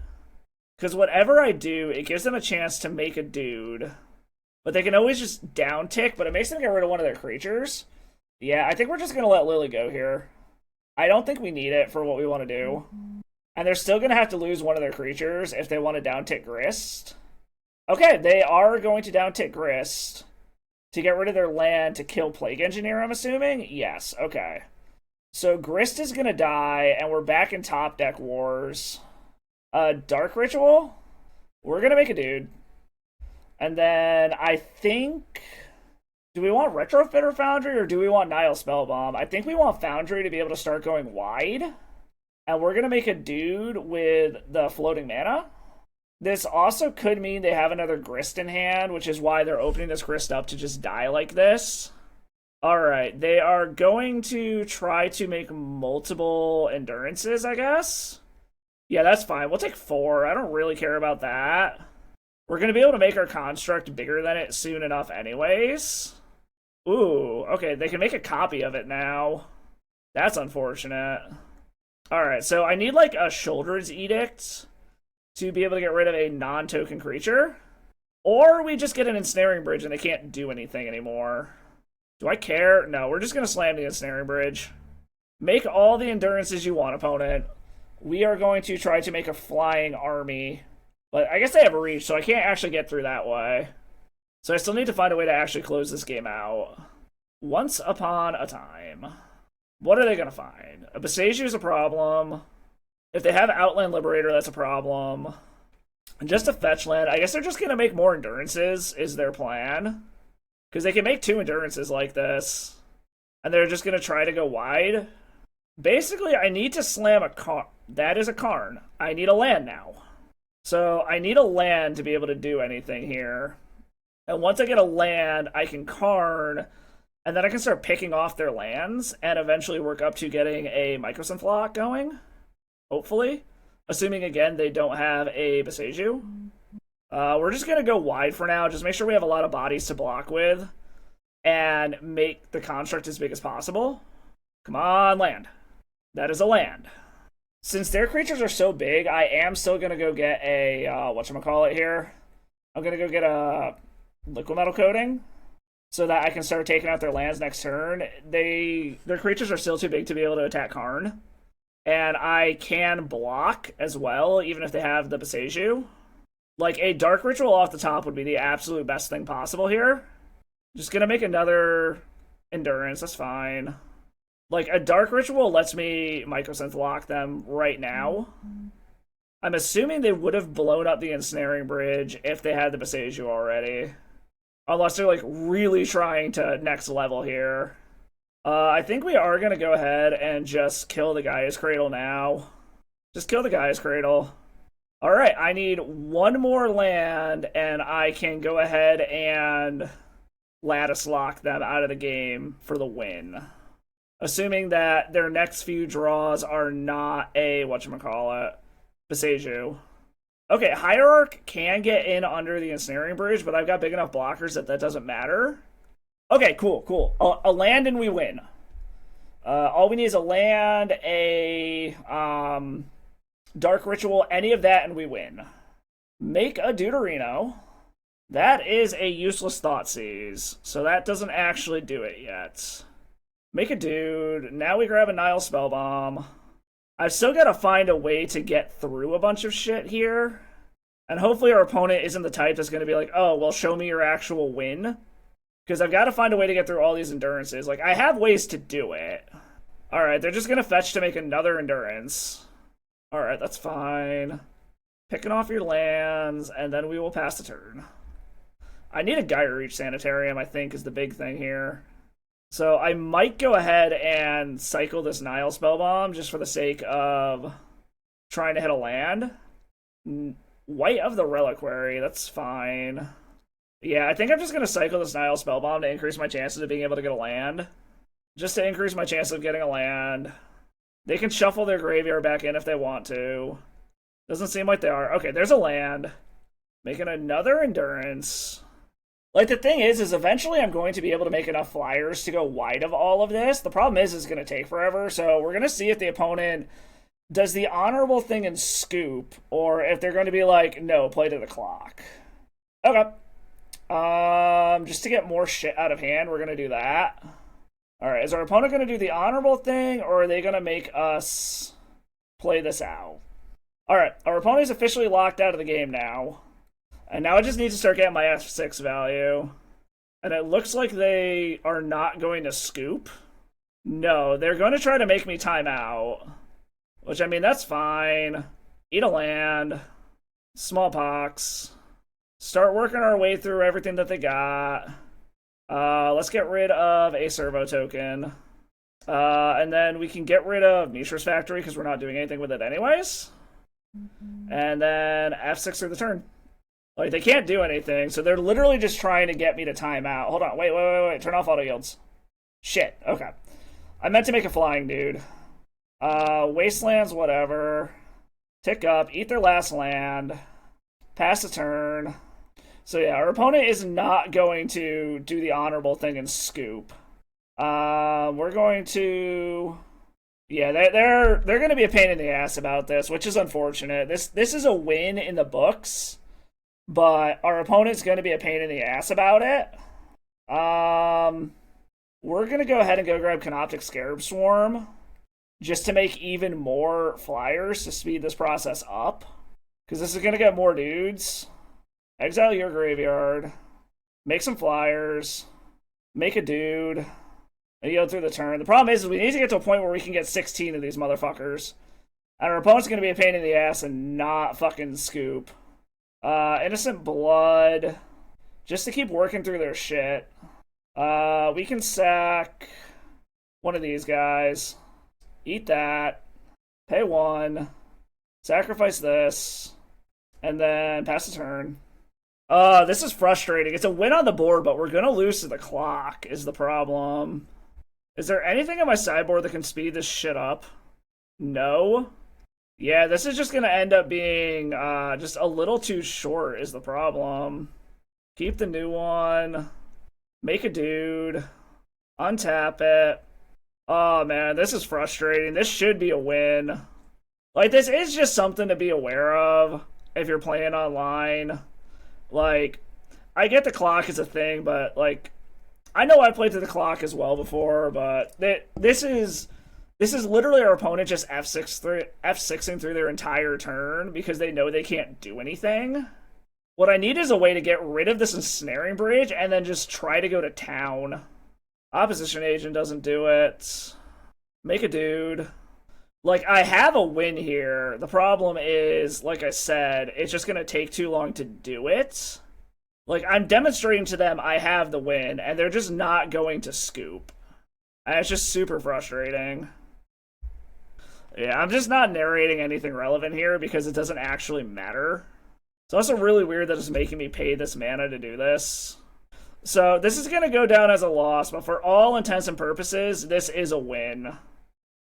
[SPEAKER 1] Because whatever I do, it gives them a chance to make a dude. But they can always just down tick, but it makes them get rid of one of their creatures. Yeah, I think we're just going to let Lily go here. I don't think we need it for what we want to do. And they're still going to have to lose one of their creatures if they want to down tick Grist. Okay, they are going to down tick Grist to get rid of their land to kill Plague Engineer, I'm assuming? Yes, okay. So Grist is going to die, and we're back in top deck wars. Dark Ritual? We're going to make a dude. And then I think... Do we want Retrofitter Foundry, or do we want Nile Spellbomb? I think we want Foundry to be able to start going wide. And we're going to make a dude with the floating mana. This also could mean they have another Grist in hand, which is why they're opening this Grist up to just die like this. Alright, they are going to try to make multiple Endurances, I guess. Yeah, that's fine. We'll take 4. I don't really care about that. We're going to be able to make our construct bigger than it soon enough anyways. Ooh, okay, they can make a copy of it now. That's unfortunate. Alright, so I need, like, a Shoulder's Edict to be able to get rid of a non-token creature. Or we just get an Ensnaring Bridge and they can't do anything anymore. Do I care? No, we're just going to slam the Ensnaring Bridge. Make all the Endurances you want, opponent. We are going to try to make a flying army. But I guess they have a reach, so I can't actually get through that way. So I still need to find a way to actually close this game out. Once upon a time. What are they going to find? A Boseiju is a problem. If they have Outland Liberator, that's a problem. And just a fetch land. I guess they're just going to make more Endurances, is their plan. Because they can make 2 Endurances like this. And they're just going to try to go wide. Basically, I need to slam a Karn. That is a Karn. I need a land now. So I need a land to be able to do anything here. And once I get a land, I can Karn, and then I can start picking off their lands, and eventually work up to getting a Mycosynth lock going. Hopefully. Assuming, again, they don't have a Boseiju. We're just going to go wide for now, just make sure we have a lot of bodies to block with, and make the construct as big as possible. Come on, land. That is a land. Since their creatures are so big, I am still going to go get a, whatchamacallit here. I'm going to go get a Liquid Metal Coating so that I can start taking out their lands next turn. Their creatures are still too big to be able to attack Karn. And I can block as well, even if they have the Boseiju. Like, a Dark Ritual off the top would be the absolute best thing possible here. Just going to make another Endurance, that's fine. Like, a Dark Ritual lets me Mycosynth lock them right now. I'm assuming they would have blown up the Ensnaring Bridge if they had the Boseiju already. Unless they're, like, really trying to next level here. I think we are going to go ahead and just kill the Gaia's Cradle now. Just kill the Gaia's Cradle. Alright, I need one more land, and I can go ahead and Lattice lock them out of the game for the win. Assuming that their next few draws are not a, whatchamacallit, Boseiju. Okay, Hierarch can get in under the Ensnaring Bridge, but I've got big enough blockers that doesn't matter. Okay, cool. A land and we win. All we need is a land, a Dark Ritual, any of that, and we win. Make a Deuterino. That is a useless Thoughtseize, so that doesn't actually do it yet. Make a dude. Now we grab a Nile Spellbomb. I've still got to find a way to get through a bunch of shit here. And hopefully our opponent isn't the type that's going to be like, oh, well, show me your actual win. Because I've got to find a way to get through all these endurances. Like, I have ways to do it. Alright, they're just going to fetch to make another endurance. Alright, that's fine. Picking off your lands, and then we will pass the turn. I need a Gyre Reach Sanitarium, I think, is the big thing here. So I might go ahead and cycle this Nile Spellbomb just for the sake of trying to hit a land. White of the Reliquary, that's fine. Yeah, I think I'm just going to cycle this Nile Spellbomb to increase my chances of being able to get a land. Just to increase my chance of getting a land. They can shuffle their graveyard back in if they want to. Doesn't seem like they are. Okay, there's a land. Making another endurance. Like, the thing is eventually I'm going to be able to make enough flyers to go wide of all of this. The problem is it's going to take forever, so we're going to see if the opponent does the honorable thing and scoop, or if they're going to be like, no, play to the clock. Okay. Just to get more shit out of hand, we're going to do that. Alright, is our opponent going to do the honorable thing, or are they going to make us play this out? Alright, our opponent is officially locked out of the game now. And now I just need to start getting my F6 value. And it looks like they are not going to scoop. No, they're going to try to make me time out. Which, I mean, that's fine. Eat a land. Smallpox. Start working our way through everything that they got. Let's get rid of a servo token. And then we can get rid of Mishra's Factory because we're not doing anything with it anyways. And then F6 through the turn. Like, they can't do anything, so they're literally just trying to get me to time out. Hold on, wait. Turn off auto yields. Shit, okay. I meant to make a flying dude. Wastelands, whatever. Tick up, eat their last land. Pass the turn. So yeah, our opponent is not going to do the honorable thing and scoop. We're going to... Yeah, they're going to be a pain in the ass about this, which is unfortunate. This is a win in the books, but our opponent's going to be a pain in the ass about it. We're going to go ahead and go grab Canoptic Scarab Swarm, just to make even more flyers to speed this process up. Because this is going to get more dudes. Exile your graveyard. Make some flyers. Make a dude. And go through the turn. The problem is we need to get to a point where we can get 16 of these motherfuckers. And our opponent's going to be a pain in the ass and not fucking scoop. Innocent Blood. Just to keep working through their shit. We can sack one of these guys. Eat that. Pay 1. Sacrifice this. And then pass the turn. This is frustrating. It's a win on the board, but we're going to lose to the clock is the problem. Is there anything on my sideboard that can speed this shit up? No. Yeah, this is just going to end up being just a little too short is the problem. Keep the new one. Make a dude. Untap it. Oh, man, this is frustrating. This should be a win. Like, this is just something to be aware of if you're playing online. Like, I get the clock is a thing, but, like, I know I played to the clock as well before, but this is literally our opponent just F6ing through their entire turn because they know they can't do anything. What I need is a way to get rid of this ensnaring bridge and then just try to go to town. Opposition agent doesn't do it. Make a dude. Like, I have a win here. The problem is, like I said, it's just going to take too long to do it. Like, I'm demonstrating to them I have the win, and they're just not going to scoop. And it's just super frustrating. Yeah, I'm just not narrating anything relevant here because it doesn't actually matter. It's also really weird that it's making me pay this mana to do this. So, this is going to go down as a loss, but for all intents and purposes, this is a win.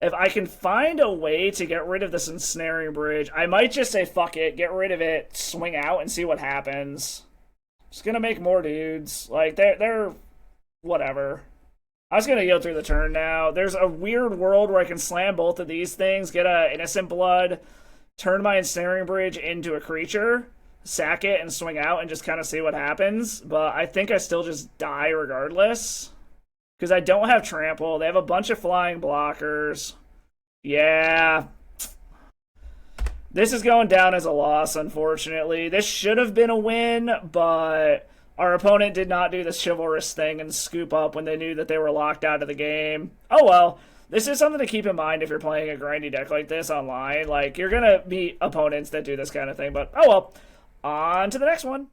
[SPEAKER 1] If I can find a way to get rid of this ensnaring bridge, I might just say fuck it, get rid of it, swing out, and see what happens. Just gonna make more dudes. Like, they're whatever. I was gonna go through the turn now. There's a weird world where I can slam both of these things, get a Innocent Blood, turn my ensnaring bridge into a creature, sack it, and swing out, and just kind of see what happens. But I think I still just die regardless. Because I don't have trample. They have a bunch of flying blockers. Yeah. This is going down as a loss, unfortunately. This should have been a win, but Our opponent did not do the chivalrous thing and scoop up when they knew that they were locked out of the game. Oh well. This is something to keep in mind if you're playing a grindy deck like this online. Like, you're gonna meet opponents that do this kind of thing, but oh well. On to the next one.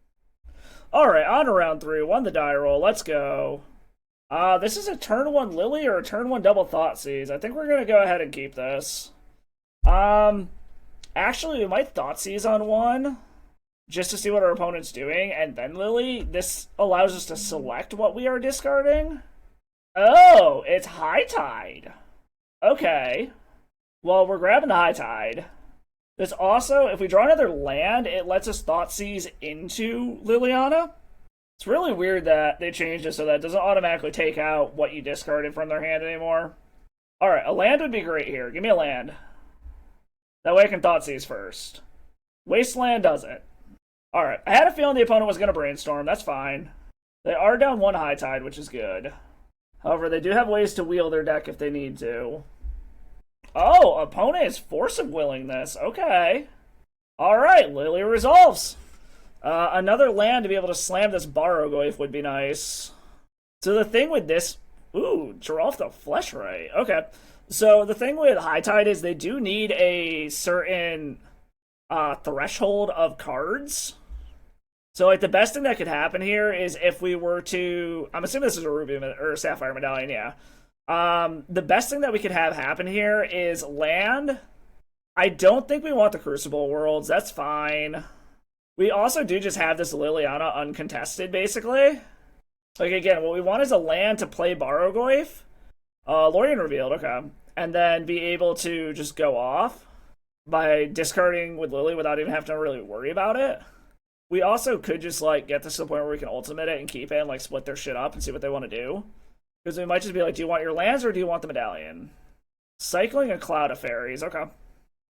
[SPEAKER 1] Alright, on to round 3. Won the die roll. Let's go. This is a turn 1 Lily or a turn 1 double Thoughtseize. I think we're gonna go ahead and keep this. Actually, we might Thoughtseize on one, just to see what our opponent's doing, and then Lily. This allows us to select what we are discarding. Oh, it's High Tide. Okay. Well, we're grabbing the High Tide. This also, if we draw another land, it lets us Thoughtseize into Liliana. It's really weird that they changed it so that it doesn't automatically take out what you discarded from their hand anymore. Alright, a land would be great here. Give me a land. That way I can Thoughtseize first. Wasteland doesn't. Alright, I had a feeling the opponent was going to brainstorm. That's fine. They are down 1 High Tide, which is good. However, they do have ways to wheel their deck if they need to. Oh, opponent is Force of Willing this. Okay. Alright, Lily resolves. Another land to be able to slam this Barrowgoyf would be nice. So the thing with this... Ooh, draw off the Fleshlight. Okay. So the thing with High Tide is they do need a certain threshold of cards. So, like, the best thing that could happen here is if we were to... I'm assuming this is a Ruby or a Sapphire Medallion, yeah. The best thing that we could have happen here is land. I don't think we want the Crucible Worlds. That's fine. We also do just have this Liliana uncontested, basically. Like, again, what we want is a land to play Barrowgoyf. Lorien revealed, okay. And then be able to just go off by discarding with Lily without even having to really worry about it. We also could just, like, get this to the point where we can ultimate it and keep it and, like, split their shit up and see what they want to do. Because we might just be like, do you want your lands or do you want the medallion? Cycling a Cloud of Fairies, okay.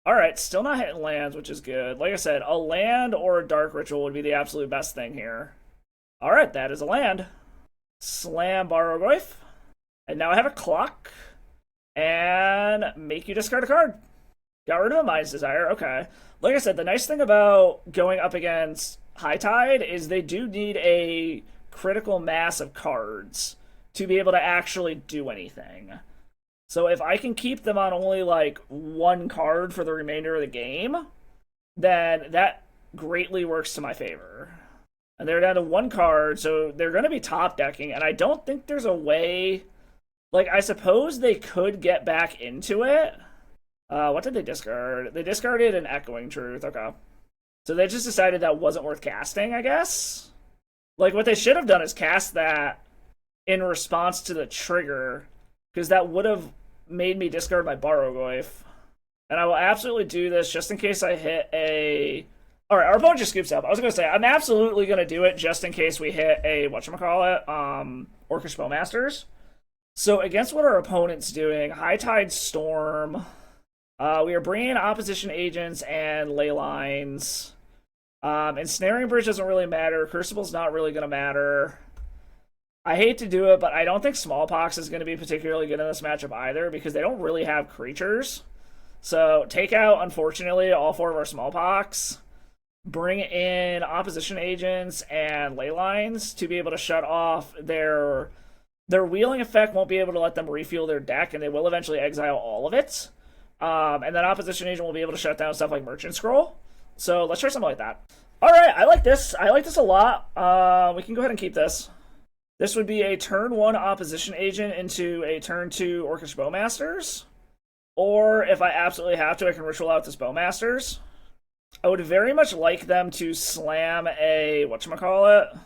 [SPEAKER 1] Alright, still not hitting lands, which is good. Like I said, a land or a Dark Ritual would be the absolute best thing here. Alright, that is a land. Slam Barrowgoyf. And now I have a clock. And make you discard a card. Got rid of a Mind's Desire, okay. Like I said, the nice thing about going up against High Tide is they do need a critical mass of cards to be able to actually do anything. So if I can keep them on only, like, 1 card for the remainder of the game, then that greatly works to my favor. And they're down to 1 card, so they're going to be top decking, and I don't think there's a way... Like, I suppose they could get back into it. What did they discard? They discarded an Echoing Truth, okay. So they just decided that wasn't worth casting, I guess? Like, what they should have done is cast that in response to the trigger, because that would have made me discard my Barrowgoyf. And I will absolutely do this just in case I hit a... Alright, our opponent just scoops up. I was going to say, I'm absolutely going to do it just in case we hit a, whatchamacallit, Orcish Bowmasters. So against what our opponent's doing, High Tide Storm, we are bringing opposition agents and ley lines. Ensnaring Bridge doesn't really matter. Crucible's not really going to matter. I hate to do it, but I don't think Smallpox is going to be particularly good in this matchup either, because they don't really have creatures. So take out, unfortunately, all 4 of our Smallpox. Bring in opposition agents and ley lines to be able to shut off their wheeling effect. Won't be able to let them refuel their deck, and they will eventually exile all of it. And then opposition agent will be able to shut down stuff like Merchant Scroll. So let's try something like that. Alright, I like this. I like this a lot. We can go ahead and keep this. This would be a turn 1 opposition agent into a turn 2 Orcish Bowmasters. Or, if I absolutely have to, I can ritual out this Bowmasters. I would very much like them to slam a... whatchamacallit?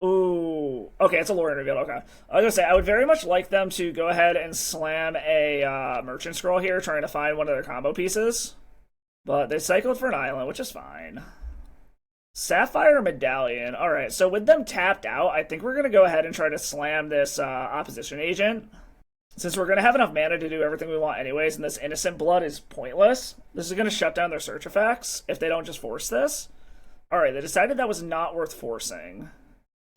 [SPEAKER 1] Ooh. Okay, it's a Lorien reveal, okay. I was gonna say, I would very much like them to go ahead and slam a Merchant Scroll here, trying to find one of their combo pieces. But they cycled for an island, which is fine. Sapphire Medallion. Alright, so with them tapped out, I think we're going to go ahead and try to slam this opposition agent. Since we're going to have enough mana to do everything we want anyways, and this Innocent Blood is pointless, this is going to shut down their search effects if they don't just force this. Alright, they decided that was not worth forcing.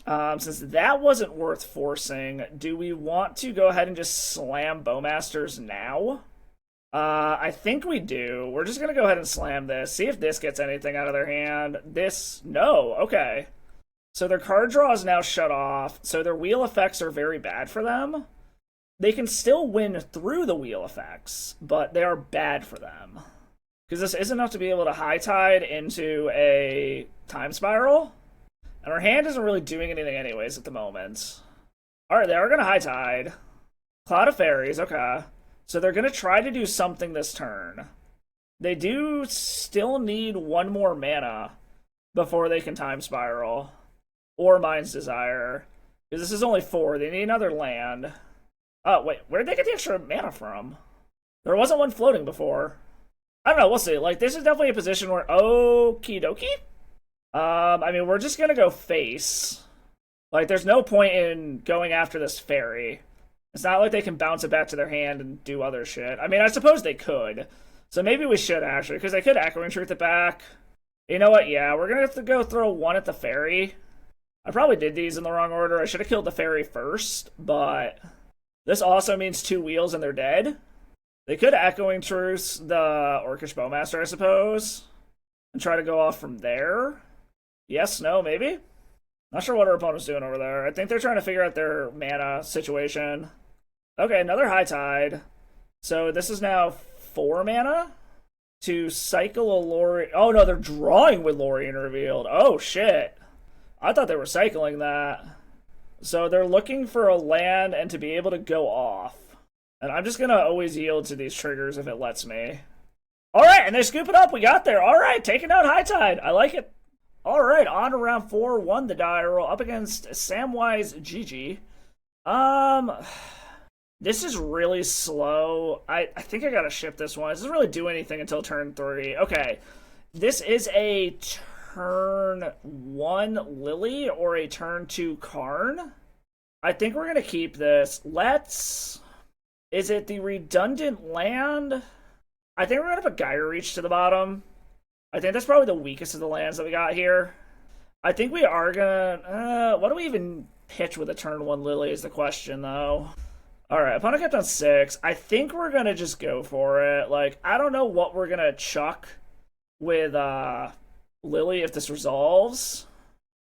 [SPEAKER 1] Since that wasn't worth forcing, do we want to go ahead and just slam Bowmasters now? I think we do. We're just gonna go ahead and slam this. See if this gets anything out of their hand. This, no, okay. So their card draw is now shut off, so their wheel effects are very bad for them. They can still win through the wheel effects, but they are bad for them. Because this is enough to be able to high tide into a time spiral. And our hand isn't really doing anything anyways at the moment. Alright, they are going to high tide. Cloud of Fairies, okay. So they're going to try to do something this turn. They do still need one more mana before they can time spiral. Or Mind's Desire. Because this is only 4. They need another land. Oh, wait. Where'd they get the extra mana from? There wasn't one floating before. I don't know. We'll see. Like, this is definitely a position where... Okie dokie? I mean, we're just gonna go face. Like, there's no point in going after this fairy. It's not like they can bounce it back to their hand and do other shit. I mean, I suppose they could. So maybe we should, actually, because they could Echoing Truth it back. You know what? Yeah, we're gonna have to go throw one at the fairy. I probably did these in the wrong order. I should have killed the fairy first, but this also means 2 wheels and they're dead. They could Echoing Truth the Orcish Bowmaster, I suppose, and try to go off from there. Yes, no, maybe? Not sure what our opponent's doing over there. I think they're trying to figure out their mana situation. Okay, another high tide. So this is now 4 mana to cycle a Lorien. Oh no, they're drawing with Lorien revealed. Oh shit. I thought they were cycling that. So they're looking for a land and to be able to go off. And I'm just gonna always yield to these triggers if it lets me. Alright, and they scoop it up. We got there. Alright, taking out high tide. I like it. Alright, on to round 4. Won the die roll up against Samwise GG. This is really slow. I think I gotta ship this one. It doesn't really do anything until turn 3. Okay. This is a turn 1 Lily or a turn 2 Karn. I think we're gonna keep this. Let's... Is it the redundant land? I think we're gonna put Gyre Reach to the bottom. I think that's probably the weakest of the lands that we got here. I think we are gonna... what do we even pitch with a turn 1 Lily is the question, though. Alright, opponent kept on 6. I think we're gonna just go for it. Like, I don't know what we're gonna chuck with Lily if this resolves.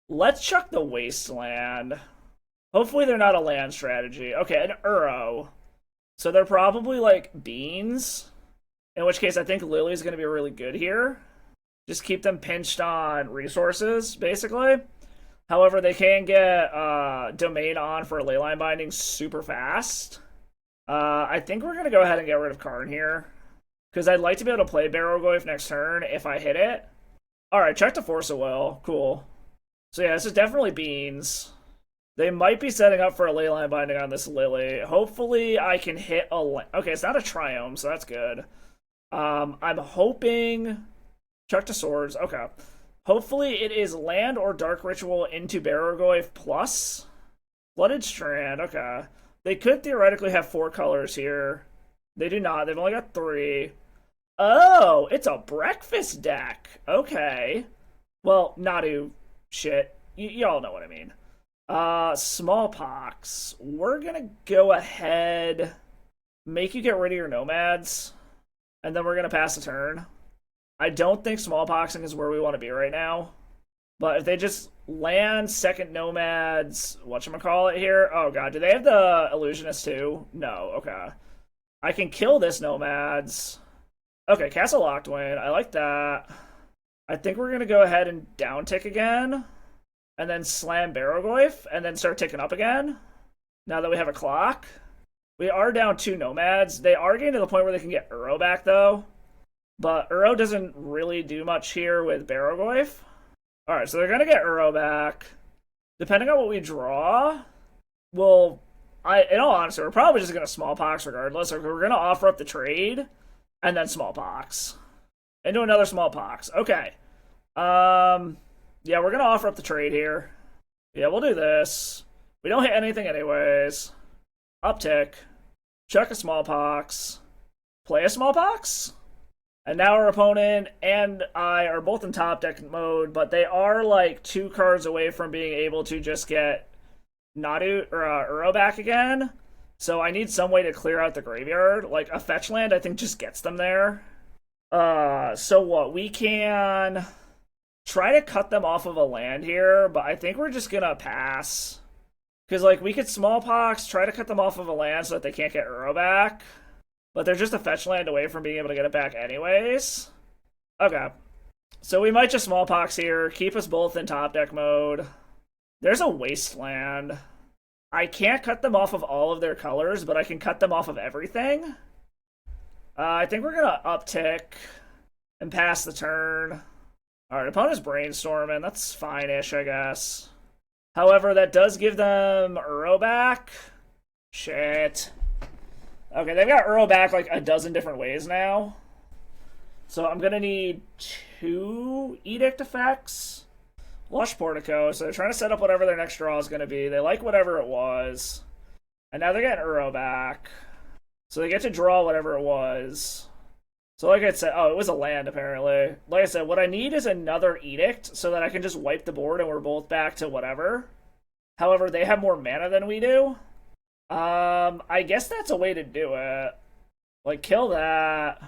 [SPEAKER 1] Let's chuck the Wasteland. Hopefully they're not a land strategy. Okay, an Uro. So they're probably, like, Beans. In which case, I think Lily's gonna be really good here. Just keep them pinched on resources, basically. However, they can get Domain on for Leyline Binding super fast. I think we're going to go ahead and get rid of Karn here. Because I'd like to be able to play Barrowgoyf next turn if I hit it. Alright, check to Force of Will. Cool. So yeah, this is definitely Beans. They might be setting up for a Leyline Binding on this Lily. Hopefully I can hit a... Okay, it's not a Triumph, so that's good. I'm hoping... Chuck to Swords, okay. Hopefully it is land or Dark Ritual into Barrowgoyf plus Flooded Strand, okay. They could theoretically have 4 colors here. They do not, they've only got 3. Oh, it's a breakfast deck. Okay. Well, Nadu shit. Y'all know what I mean. Smallpox. We're gonna go ahead, make you get rid of your nomads, and then we're gonna pass the turn. I don't think smallpoxing is where we want to be right now. But if they just land second nomads, whatchamacallit here? Oh god, do they have the illusionist too? No, okay. I can kill this nomads. Okay, Castle Lockdwayne, I like that. I think we're gonna go ahead and down tick again. And then slam Barrowgoyf, and then start ticking up again. Now that we have a clock. We are down 2 nomads. They are getting to the point where they can get Uro back though. But Uro doesn't really do much here with Barrowgoyf. Alright, so they're going to get Uro back. Depending on what we draw, well, in all honesty, we're probably just going to Smallpox regardless. Or we're going to offer up the trade, and then Smallpox. Into another Smallpox. Okay. Yeah, we're going to offer up the trade here. Yeah, we'll do this. We don't hit anything anyways. Uptick. Chuck a Smallpox. Play a Smallpox? And now our opponent and I are both in top deck mode, but they are like 2 cards away from being able to just get Nadu or Uro back again. So I need some way to clear out the graveyard. Like, a fetch land, I think, just gets them there. So what? We can try to cut them off of a land here, but I think we're just gonna pass. Because, like, we could Smallpox, try to cut them off of a land so that they can't get Uro back. But they're just a fetch land away from being able to get it back anyways. Okay. So we might just Smallpox here, keep us both in top deck mode. There's a Wasteland. I can't cut them off of all of their colors, but I can cut them off of everything. I think we're going to uptick and pass the turn. Alright, opponent's brainstorming. That's fine-ish, I guess. However, that does give them Uro back. Shit. Okay, they've got Uro back like a dozen different ways now. So I'm going to need 2 Edict effects. Lush Portico, so they're trying to set up whatever their next draw is going to be. They like whatever it was. And now they're getting Uro back. So they get to draw whatever it was. So like I said, oh, it was a land apparently. Like I said, what I need is another Edict so that I can just wipe the board and we're both back to whatever. However, they have more mana than we do. I guess that's a way to do it. Like, kill that.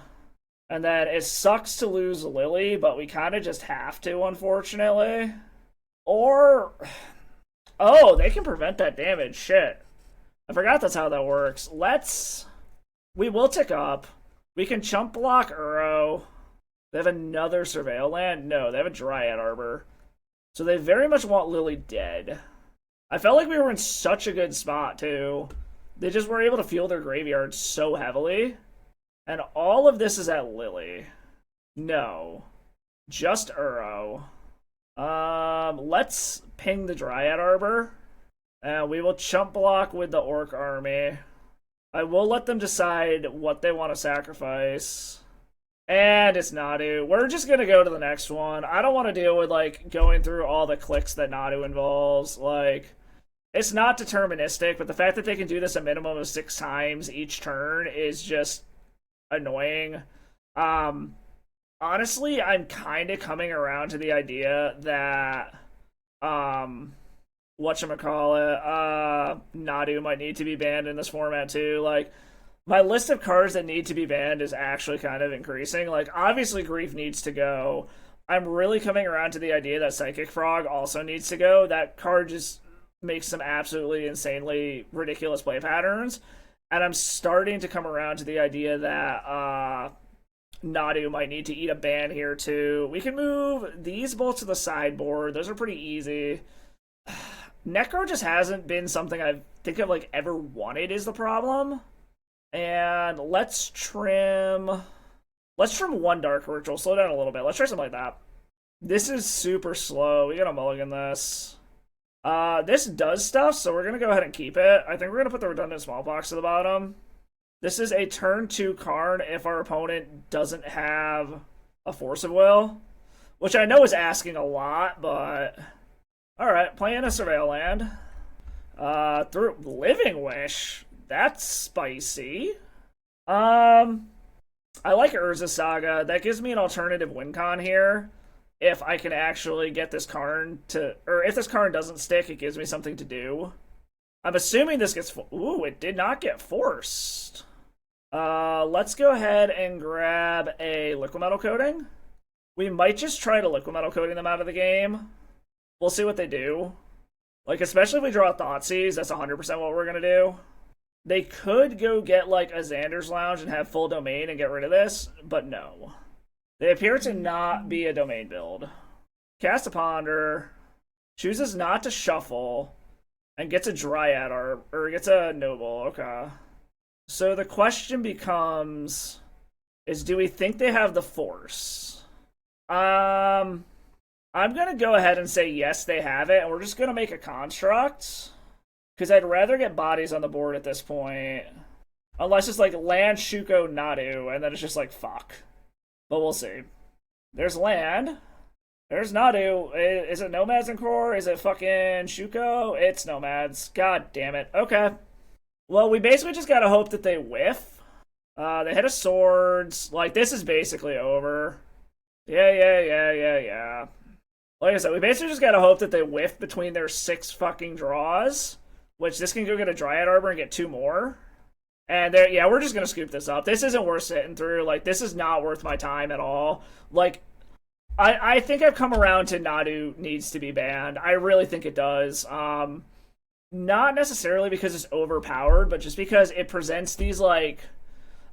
[SPEAKER 1] And then it sucks to lose Lily, but we kind of just have to, unfortunately. Or... oh, they can prevent that damage. Shit. I forgot that's how that works. We will tick up. We can chump block Uro. They have another Surveil land? No, they have a Dryad Arbor. So they very much want Lily dead. I felt like we were in such a good spot, too. They just were able to fuel their graveyard so heavily. And all of this is at Lily. No. Just Uro. Let's ping the Dryad Arbor. And we will chump block with the Orc army. I will let them decide what they want to sacrifice. And it's Nadu. We're just going to go to the next one. I don't want to deal with, like, going through all the clicks that Nadu involves. Like, it's not deterministic, but the fact that they can do this a minimum of 6 times each turn is just annoying. Honestly, I'm kind of coming around to the idea that, Nadu might need to be banned in this format too. Like, my list of cards that need to be banned is actually kind of increasing. Like, obviously Grief needs to go. I'm really coming around to the idea that Psychic Frog also needs to go. That card just makes some absolutely insanely ridiculous play patterns. And I'm starting to come around to the idea that Nadu might need to eat a ban here too. We can move these both to the sideboard. Those are pretty easy. Necro just hasn't been something I think I've like ever wanted is the problem. And let's trim 1 Dark Ritual. Slow down a little bit. Let's try something like that. This is super slow. We gotta mulligan this. This does stuff, so we're gonna go ahead and keep it. I think we're gonna put the redundant Smallpox to the bottom. This is a turn 2 Karn if our opponent doesn't have a Force of Will. Which I know is asking a lot, but... alright, playing a Surveil land. Through Living Wish. That's spicy. I like Urza Saga. That gives me an alternative win con here. If I can actually get this Karn to... or if this Karn doesn't stick, it gives me something to do. I'm assuming this gets... ooh, it did not get forced. Let's go ahead and grab a Liquid Metal Coating. We might just try to Liquid Metal Coating them out of the game. We'll see what they do. Like, especially if we draw Thoughtseize, that's 100% what we're going to do. They could go get, like, a Xander's Lounge and have full domain and get rid of this, but no. They appear to not be a domain build. Cast a Ponder, chooses not to shuffle, and gets a Dryad or gets a Noble. Okay. So the question becomes, is do we think they have the Force? I'm going to go ahead and say yes, they have it, and we're just going to make a construct. Because I'd rather get bodies on the board at this point. Unless it's like land, Shuko, Nadu, and then it's just like, fuck. But we'll see. There's land. There's Nadu. Is it Nomads and Core? Is it fucking Shuko? It's Nomads. God damn it. Okay. Well, we basically just gotta hope that they whiff. They hit a Swords. Like, this is basically over. Yeah. Like I said, we basically just gotta hope that they whiff between their 6 fucking draws. which this can go get a Dryad Arbor and get 2 more. And there, yeah, we're just gonna scoop this up. This isn't worth sitting through. Like, this is not worth my time at all. Like, I think I've come around to Nadu needs to be banned. I really think it does. Not necessarily because it's overpowered, but just because it presents these, like...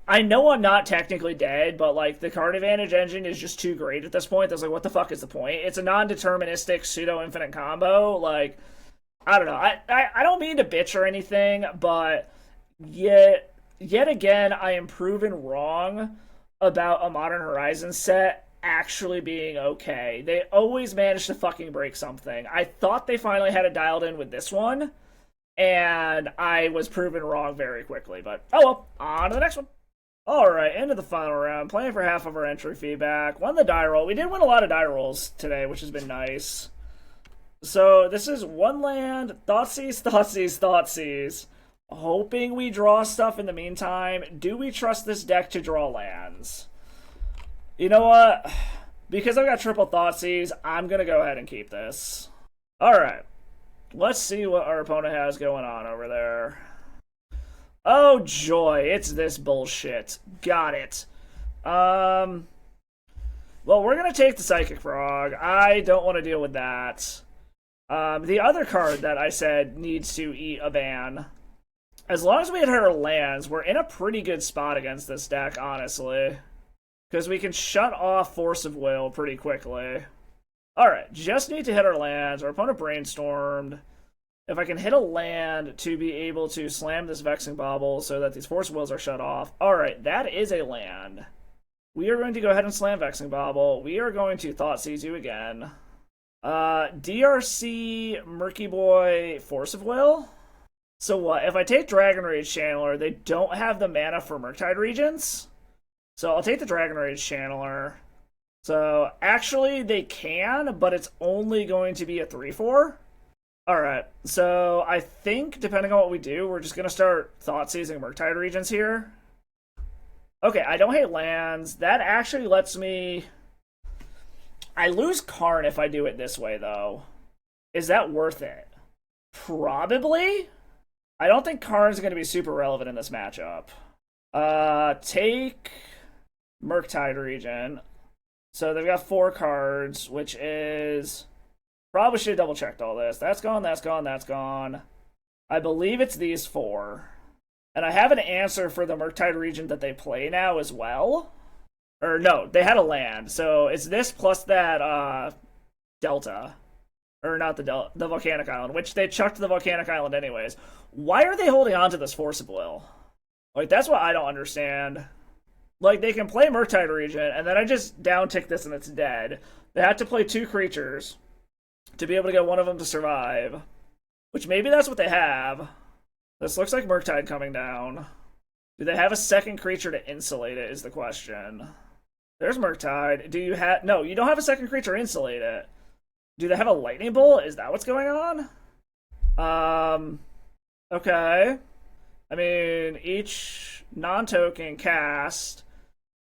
[SPEAKER 1] I know I'm not technically dead, but, like, the card advantage engine is just too great at this point. That's like, what the fuck is the point? It's a non-deterministic pseudo-infinite combo. Like, I don't know. I don't mean to bitch or anything, but yet again, I am proven wrong about a Modern Horizons set actually being okay. They always manage to fucking break something. I thought they finally had it dialed in with this one, and I was proven wrong very quickly. But, oh well, on to the next one. Alright, into the final round. Playing for half of our entry feedback. Won the die roll. We did win a lot of die rolls today, which has been nice. So, this is 1 land, Thoughtseize. Hoping we draw stuff in the meantime. Do we trust this deck to draw lands? You know what? Because I've got triple Thoughtseize, I'm going to go ahead and keep this. Alright. Let's see what our opponent has going on over there. Oh joy, it's this bullshit. Got it. Well, we're going to take the Psychic Frog. I don't want to deal with that. The other card that I said needs to eat a ban. As long as we hit our lands, we're in a pretty good spot against this deck, honestly. Because we can shut off Force of Will pretty quickly. Alright, just need to hit our lands. Our opponent brainstormed. If I can hit a land to be able to slam this Vexing Bauble so that these Force of Wills are shut off. Alright, that is a land. We are going to go ahead and slam Vexing Bauble. We are going to Thoughtseize you again. DRC, Murky Boy, Force of Will? So what? If I take Dragon Rage Channeler, they don't have the mana for Murktide Regents? So I'll take the Dragon Rage Channeler. So actually they can, but it's only going to be a 3/4. Alright, so I think depending on what we do, we're just going to start Thoughtseizing Murktide Regents here. Okay, I don't hate lands. That actually lets me... I lose Karn if I do it this way, though. Is that worth it? Probably? I don't think Karn's going to be super relevant in this matchup. Take Murktide Regent. So they've got 4 cards, which is... Probably should have double-checked all this. That's gone, that's gone, that's gone. I believe it's these 4. And I have an answer for the Murktide Regent that they play now as well. Or no, they had a land. So it's this plus that Delta. Or not the Volcanic Island, which they chucked the Volcanic Island anyways. Why are they holding on to this Force of Will? Like, that's what I don't understand. Like, they can play Murktide Regent, and then I just down-tick this and it's dead. They have to play 2 creatures to be able to get one of them to survive. Which maybe that's what they have. This looks like Murktide coming down. Do they have a second creature to insulate it is the question. There's Murktide. Do you have... No, you don't have a second creature to insulate it. Do they have a Lightning Bolt? Is that what's going on? Okay. I mean, each non-token cast,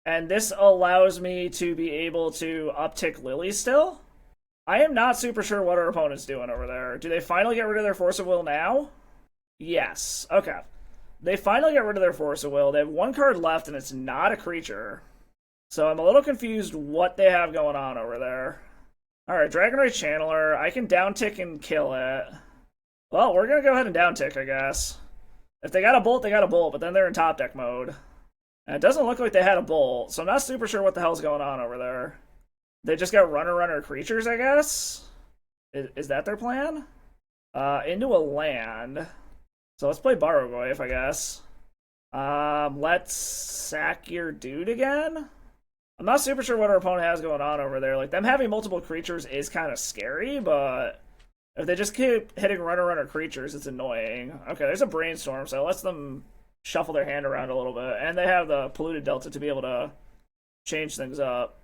[SPEAKER 1] and this allows me to be able to uptick Lily still? I am not super sure what our opponent's doing over there. Do they finally get rid of their Force of Will now? Yes. Okay. They finally get rid of their Force of Will. They have 1 card left, and it's not a creature. So I'm a little confused what they have going on over there. Alright, Dragon Rage Channeler. I can downtick and kill it. Well, we're gonna go ahead and downtick, I guess. If they got a bolt, they got a bolt, but then they're in top deck mode. And it doesn't look like they had a bolt, so I'm not super sure what the hell's going on over there. They just got runner creatures, I guess? Is that their plan? Into a land. So let's play Barrowgoyf, I guess. Let's sack your dude again? I'm not super sure what our opponent has going on over there. Like, them having multiple creatures is kind of scary, but if they just keep hitting runner creatures, it's annoying. Okay, there's a Brainstorm, so it lets them shuffle their hand around a little bit. And they have the Polluted Delta to be able to change things up.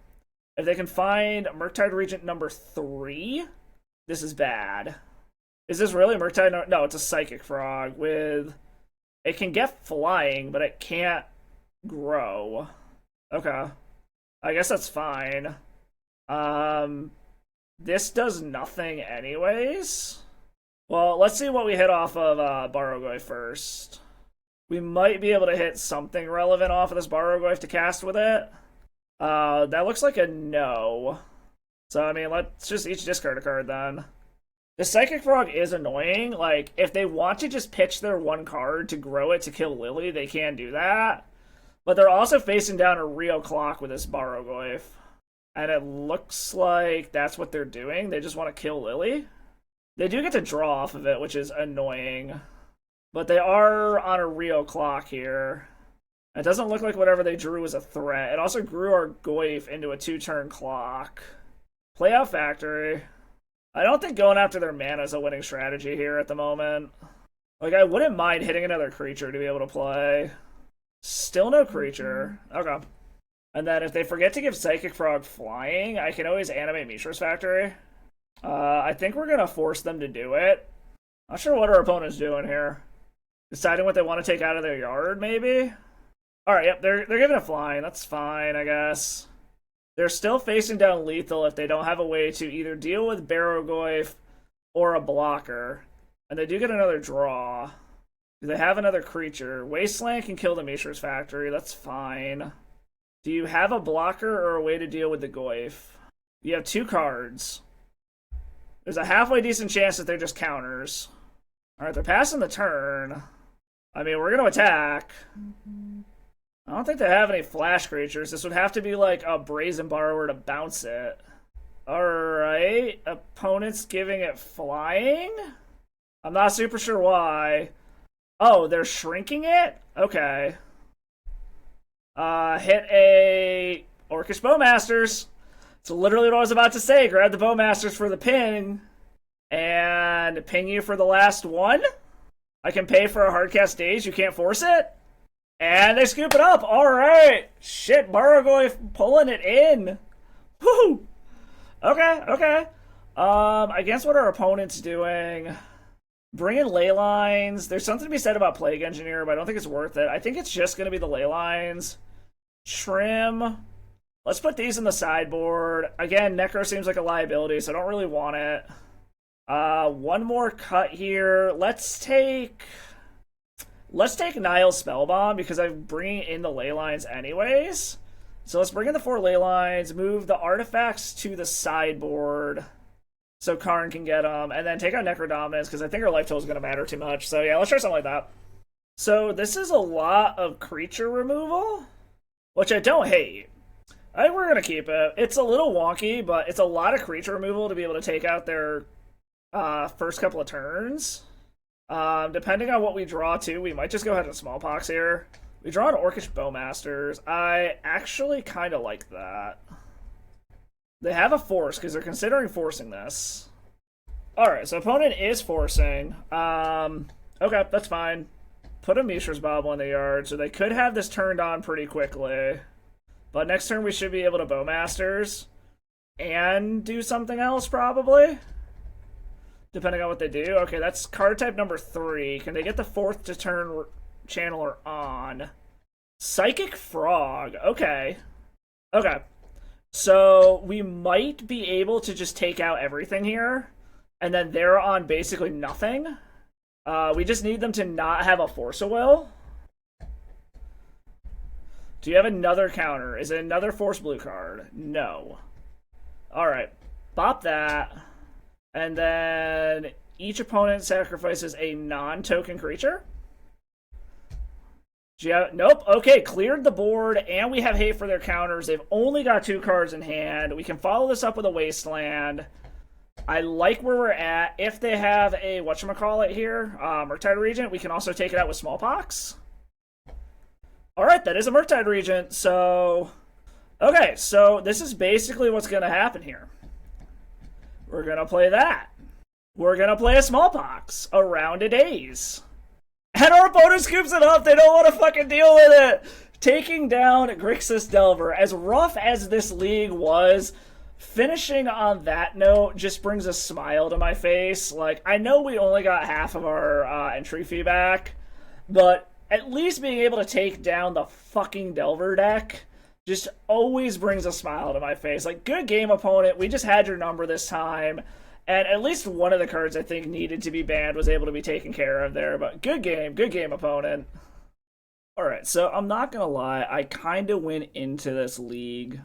[SPEAKER 1] If they can find Murktide Regent number 3, this is bad. Is this really Murktide? No, it's a Psychic Frog with... It can get flying, but it can't grow. Okay. I guess that's fine. This does nothing anyways. Well, let's see what we hit off of Barrowgoyf first. We might be able to hit something relevant off of this Barrowgoyf to cast with it. That looks like a no. So, I mean, let's just each discard a card then. The Psychic Frog is annoying. Like, if they want to just pitch their one card to grow it to kill Lily, they can do that. But they're also facing down a real clock with this Barrowgoyf. And it looks like that's what they're doing. They just want to kill Lily. They do get to draw off of it, which is annoying. But they are on a real clock here. It doesn't look like whatever they drew was a threat. It also grew our Goyf into a 2-turn clock. Playout Factory. I don't think going after their mana is a winning strategy here at the moment. Like, I wouldn't mind hitting another creature to be able to play. Still no creature. Okay. And then if they forget to give Psychic Frog flying, I can always animate Mishra's Factory. I think we're going to force them to do it. Not sure what our opponent's doing here. Deciding what they want to take out of their yard, maybe? Alright, yep, they're giving it flying. That's fine, I guess. They're still facing down lethal if they don't have a way to either deal with Barrowgoyf or a blocker. And they do get another draw. Do they have another creature? Wasteland can kill the Mishra's Factory. That's fine. Do you have a blocker or a way to deal with the Goyf? You have 2 cards. There's a halfway decent chance that they're just counters. Alright, they're passing the turn. I mean, we're going to attack. I don't think they have any flash creatures. This would have to be like a Brazen Borrower to bounce it. Alright. Opponent's giving it flying? I'm not super sure why. Oh, they're shrinking it? Okay. Hit a Orcish Bowmasters. It's literally what I was about to say. Grab the Bowmasters for the ping. And ping you for the last one? I can pay for a hardcast Daze. You can't force it? And they scoop it up. Alright. Shit, Barrowgoyf pulling it in. Woo! Okay. Against what our opponent's doing. Bring in ley lines. There's something to be said about Plague Engineer, but I don't think it's worth it. I think it's just going to be the ley lines. Trim. Let's put these in the sideboard. Again, Necro seems like a liability, so I don't really want it. One more cut here. Let's take Nile's Spellbomb, because I'm bringing in the ley lines anyways. So let's bring in the 4 ley lines, move the artifacts to the sideboard so Karn can get them, and then take out Necrodominance, because I think our life total is going to matter too much. So yeah, let's try something like that. So this is a lot of creature removal, which I don't hate. I think we're going to keep it. It's a little wonky, but it's a lot of creature removal to be able to take out their first couple of turns. Depending on what we draw too, we might just go ahead and Smallpox here. We draw an Orcish Bowmasters. I actually kind of like that. They have a force because they're considering forcing this. Alright, so opponent is forcing. Okay, that's fine. Put a Mishra's Bauble in the yard, so they could have this turned on pretty quickly. But next turn we should be able to Bowmasters and do something else probably. Depending on what they do. Okay, that's card type number 3. Can they get the 4th to turn channeler on? Psychic Frog. Okay. So we might be able to just take out everything here. And then they're on basically nothing. We just need them to not have a Force of Will. Do you have another counter? Is it another Force blue card? No. Alright. Bop that. And then each opponent sacrifices a non-token creature. Nope. Okay, cleared the board, and we have hate for their counters. They've only got 2 cards in hand. We can follow this up with a Wasteland. I like where we're at. If they have a whatchamacallit here, Murktide Regent, we can also take it out with Smallpox. Alright, that is a Murktide Regent, so... Okay, so this is basically what's going to happen here. We're going to play that. We're going to play a Smallpox. A round of Daze. And our opponent scoops it up. They don't want to fucking deal with it. Taking down Grixis Delver. As rough as this league was, finishing on that note just brings a smile to my face. Like, I know we only got half of our entry fee back, but at least being able to take down the fucking Delver deck just always brings a smile to my face. Like, good game, opponent. We just had your number this time. And at least one of the cards I think needed to be banned was able to be taken care of there. But good game, opponent. All right, so I'm not gonna lie, I kind of went into this league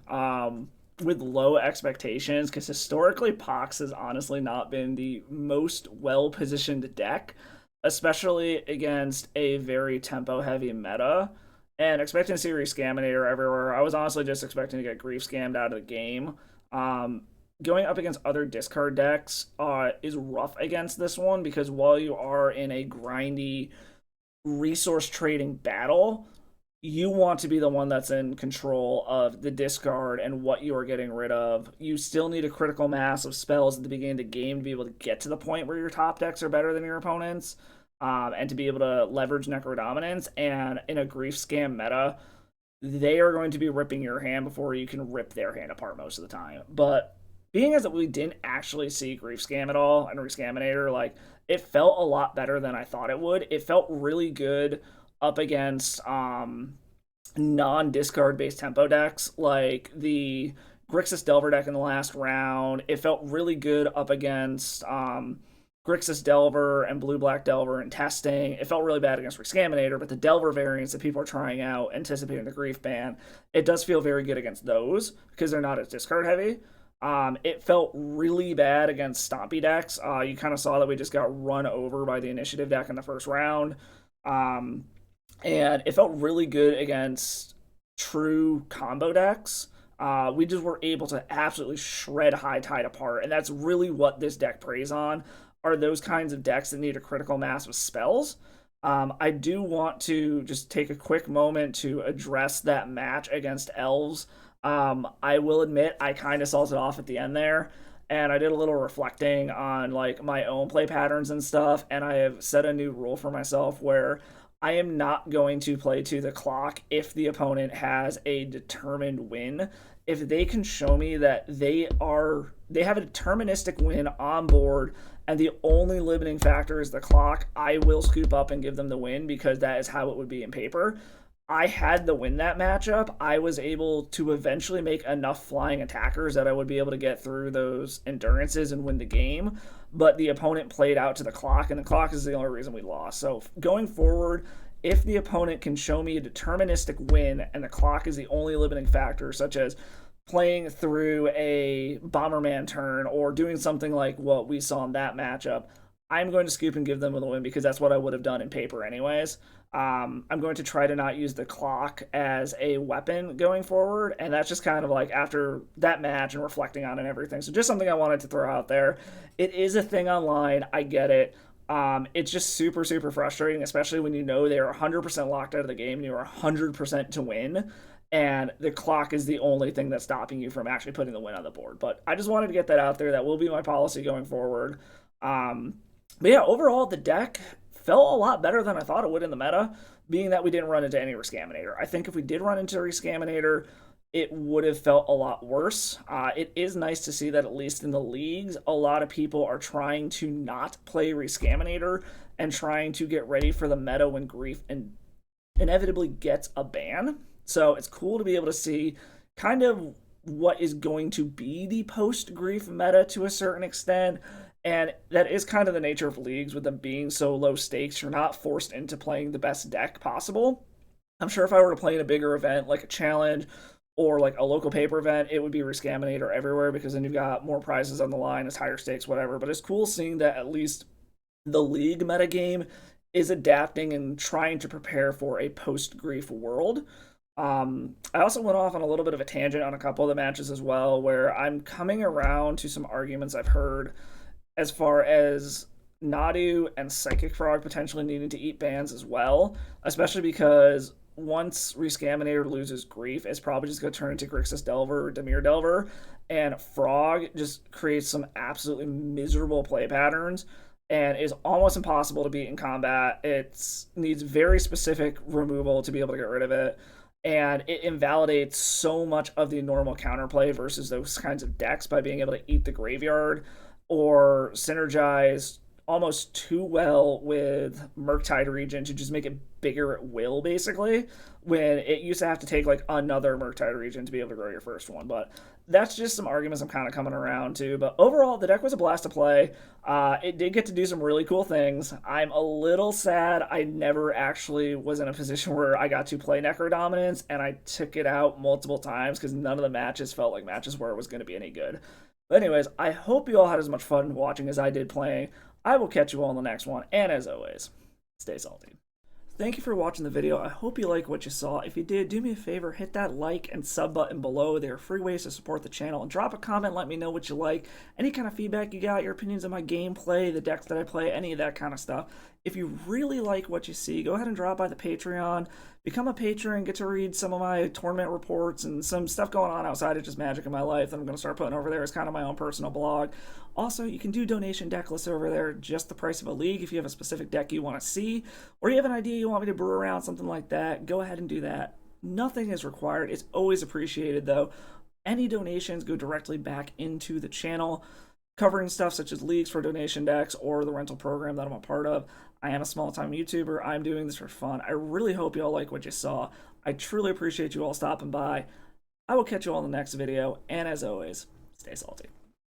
[SPEAKER 1] with low expectations because historically Pox has honestly not been the most well positioned deck, especially against a very tempo heavy meta. And expecting to see Rescaminator everywhere, I was honestly just expecting to get grief scammed out of the game. Um, Going up against other discard decks is rough against this one because while you are in a grindy resource trading battle, you want to be the one that's in control of the discard and what you are getting rid of. You still need a critical mass of spells at the beginning of the game to be able to get to the point where your top decks are better than your opponents, and to be able to leverage Necrodominance. And in a grief scam meta, they are going to be ripping your hand before you can rip their hand apart most of the time. But being as that we didn't actually see grief scam at all and Rescaminator, like it felt a lot better than I thought it would. It felt really good up against non-discard based tempo decks like the Grixis Delver deck in the last round. It felt really good up against Grixis Delver and Blue Black Delver in testing. It felt really bad against Rescaminator, but the Delver variants that people are trying out, anticipating the grief ban, it does feel very good against those because they're not as discard heavy. It felt really bad against Stompy decks. You kind of saw that we just got run over by the initiative deck in the first round. Um, and it felt really good against true combo decks. We just were able to absolutely shred High Tide apart, and that's really what this deck preys on, are those kinds of decks that need a critical mass of spells. I do want to just take a quick moment to address that match against Elves. I will admit I kind of salted off at the end there, and I did a little reflecting on like my own play patterns and stuff, and I have set a new rule for myself where I am not going to play to the clock if the opponent has a determined win. If they can show me that they have a deterministic win on board and the only limiting factor is the clock, I will scoop up and give them the win because that is how it would be in paper. I had to win that matchup. I was able to eventually make enough flying attackers that I would be able to get through those endurances and win the game. But the opponent played out to the clock, and the clock is the only reason we lost. So going forward, if the opponent can show me a deterministic win and the clock is the only limiting factor, such as playing through a Bomberman turn or doing something like what we saw in that matchup, I'm going to scoop and give them the win because that's what I would have done in paper anyways. I'm going to try to not use the clock as a weapon going forward, and that's just kind of like after that match and reflecting on it and everything. So just something I wanted to throw out there. It is a thing online. I get it. It's just super, super frustrating, especially when you know they're 100% locked out of the game and you're 100% to win, and the clock is the only thing that's stopping you from actually putting the win on the board. But I just wanted to get that out there. That will be my policy going forward. But yeah, overall, the deck felt a lot better than I thought it would in the meta, being that we didn't run into any Rescaminator. I think if we did run into Rescaminator, it would have felt a lot worse. It is nice to see that at least in the leagues, a lot of people are trying to not play Rescaminator and trying to get ready for the meta when Grief inevitably gets a ban. So it's cool to be able to see kind of what is going to be the post-Grief meta to a certain extent. And that is kind of the nature of leagues with them being so low stakes. You're not forced into playing the best deck possible. I'm sure if I were to play in a bigger event like a challenge or like a local paper event, it would be Rescaminator everywhere because then you've got more prizes on the line, it's higher stakes, whatever. But it's cool seeing that at least the league metagame is adapting and trying to prepare for a post-Grief world. I also went off on a little bit of a tangent on a couple of the matches as well, where I'm coming around to some arguments I've heard as far as Nadu and Psychic Frog potentially needing to eat bans as well, especially because once Rescaminator loses Grief, it's probably just going to turn into Grixis Delver or Dimir Delver, and Frog just creates some absolutely miserable play patterns and is almost impossible to beat in combat. It needs very specific removal to be able to get rid of it, and it invalidates so much of the normal counterplay versus those kinds of decks by being able to eat the graveyard or synergize almost too well with Murktide Region to just make it bigger at will, basically, when it used to have to take like another Murktide Region to be able to grow your first one. But that's just some arguments I'm kind of coming around to. But overall, the deck was a blast to play. It did get to do some really cool things. I'm a little sad I never actually was in a position where I got to play Necrodominance, and I took it out multiple times because none of the matches felt like matches where it was going to be any good. But anyways, I hope you all had as much fun watching as I did playing. I will catch you all in the next one, and as always, stay salty. Thank you for watching the video. I hope you like what you saw. If you did, do me a favor, hit that like and sub button below. There are free ways to support the channel. And drop a comment, let me know what you like. Any kind of feedback you got, your opinions on my gameplay, the decks that I play, any of that kind of stuff. If you really like what you see, go ahead and drop by the Patreon. Become a patron, get to read some of my tournament reports and some stuff going on outside of just Magic in my life that I'm going to start putting over there as kind of my own personal blog. Also, you can do donation deck lists over there, just the price of a league if you have a specific deck you want to see, or you have an idea you want me to brew around, something like that, go ahead and do that. Nothing is required. It's always appreciated, though. Any donations go directly back into the channel, covering stuff such as leagues for donation decks or the rental program that I'm a part of. I am a small-time YouTuber. I'm doing this for fun. I really hope you all like what you saw. I truly appreciate you all stopping by. I will catch you all in the next video, and as always, stay salty.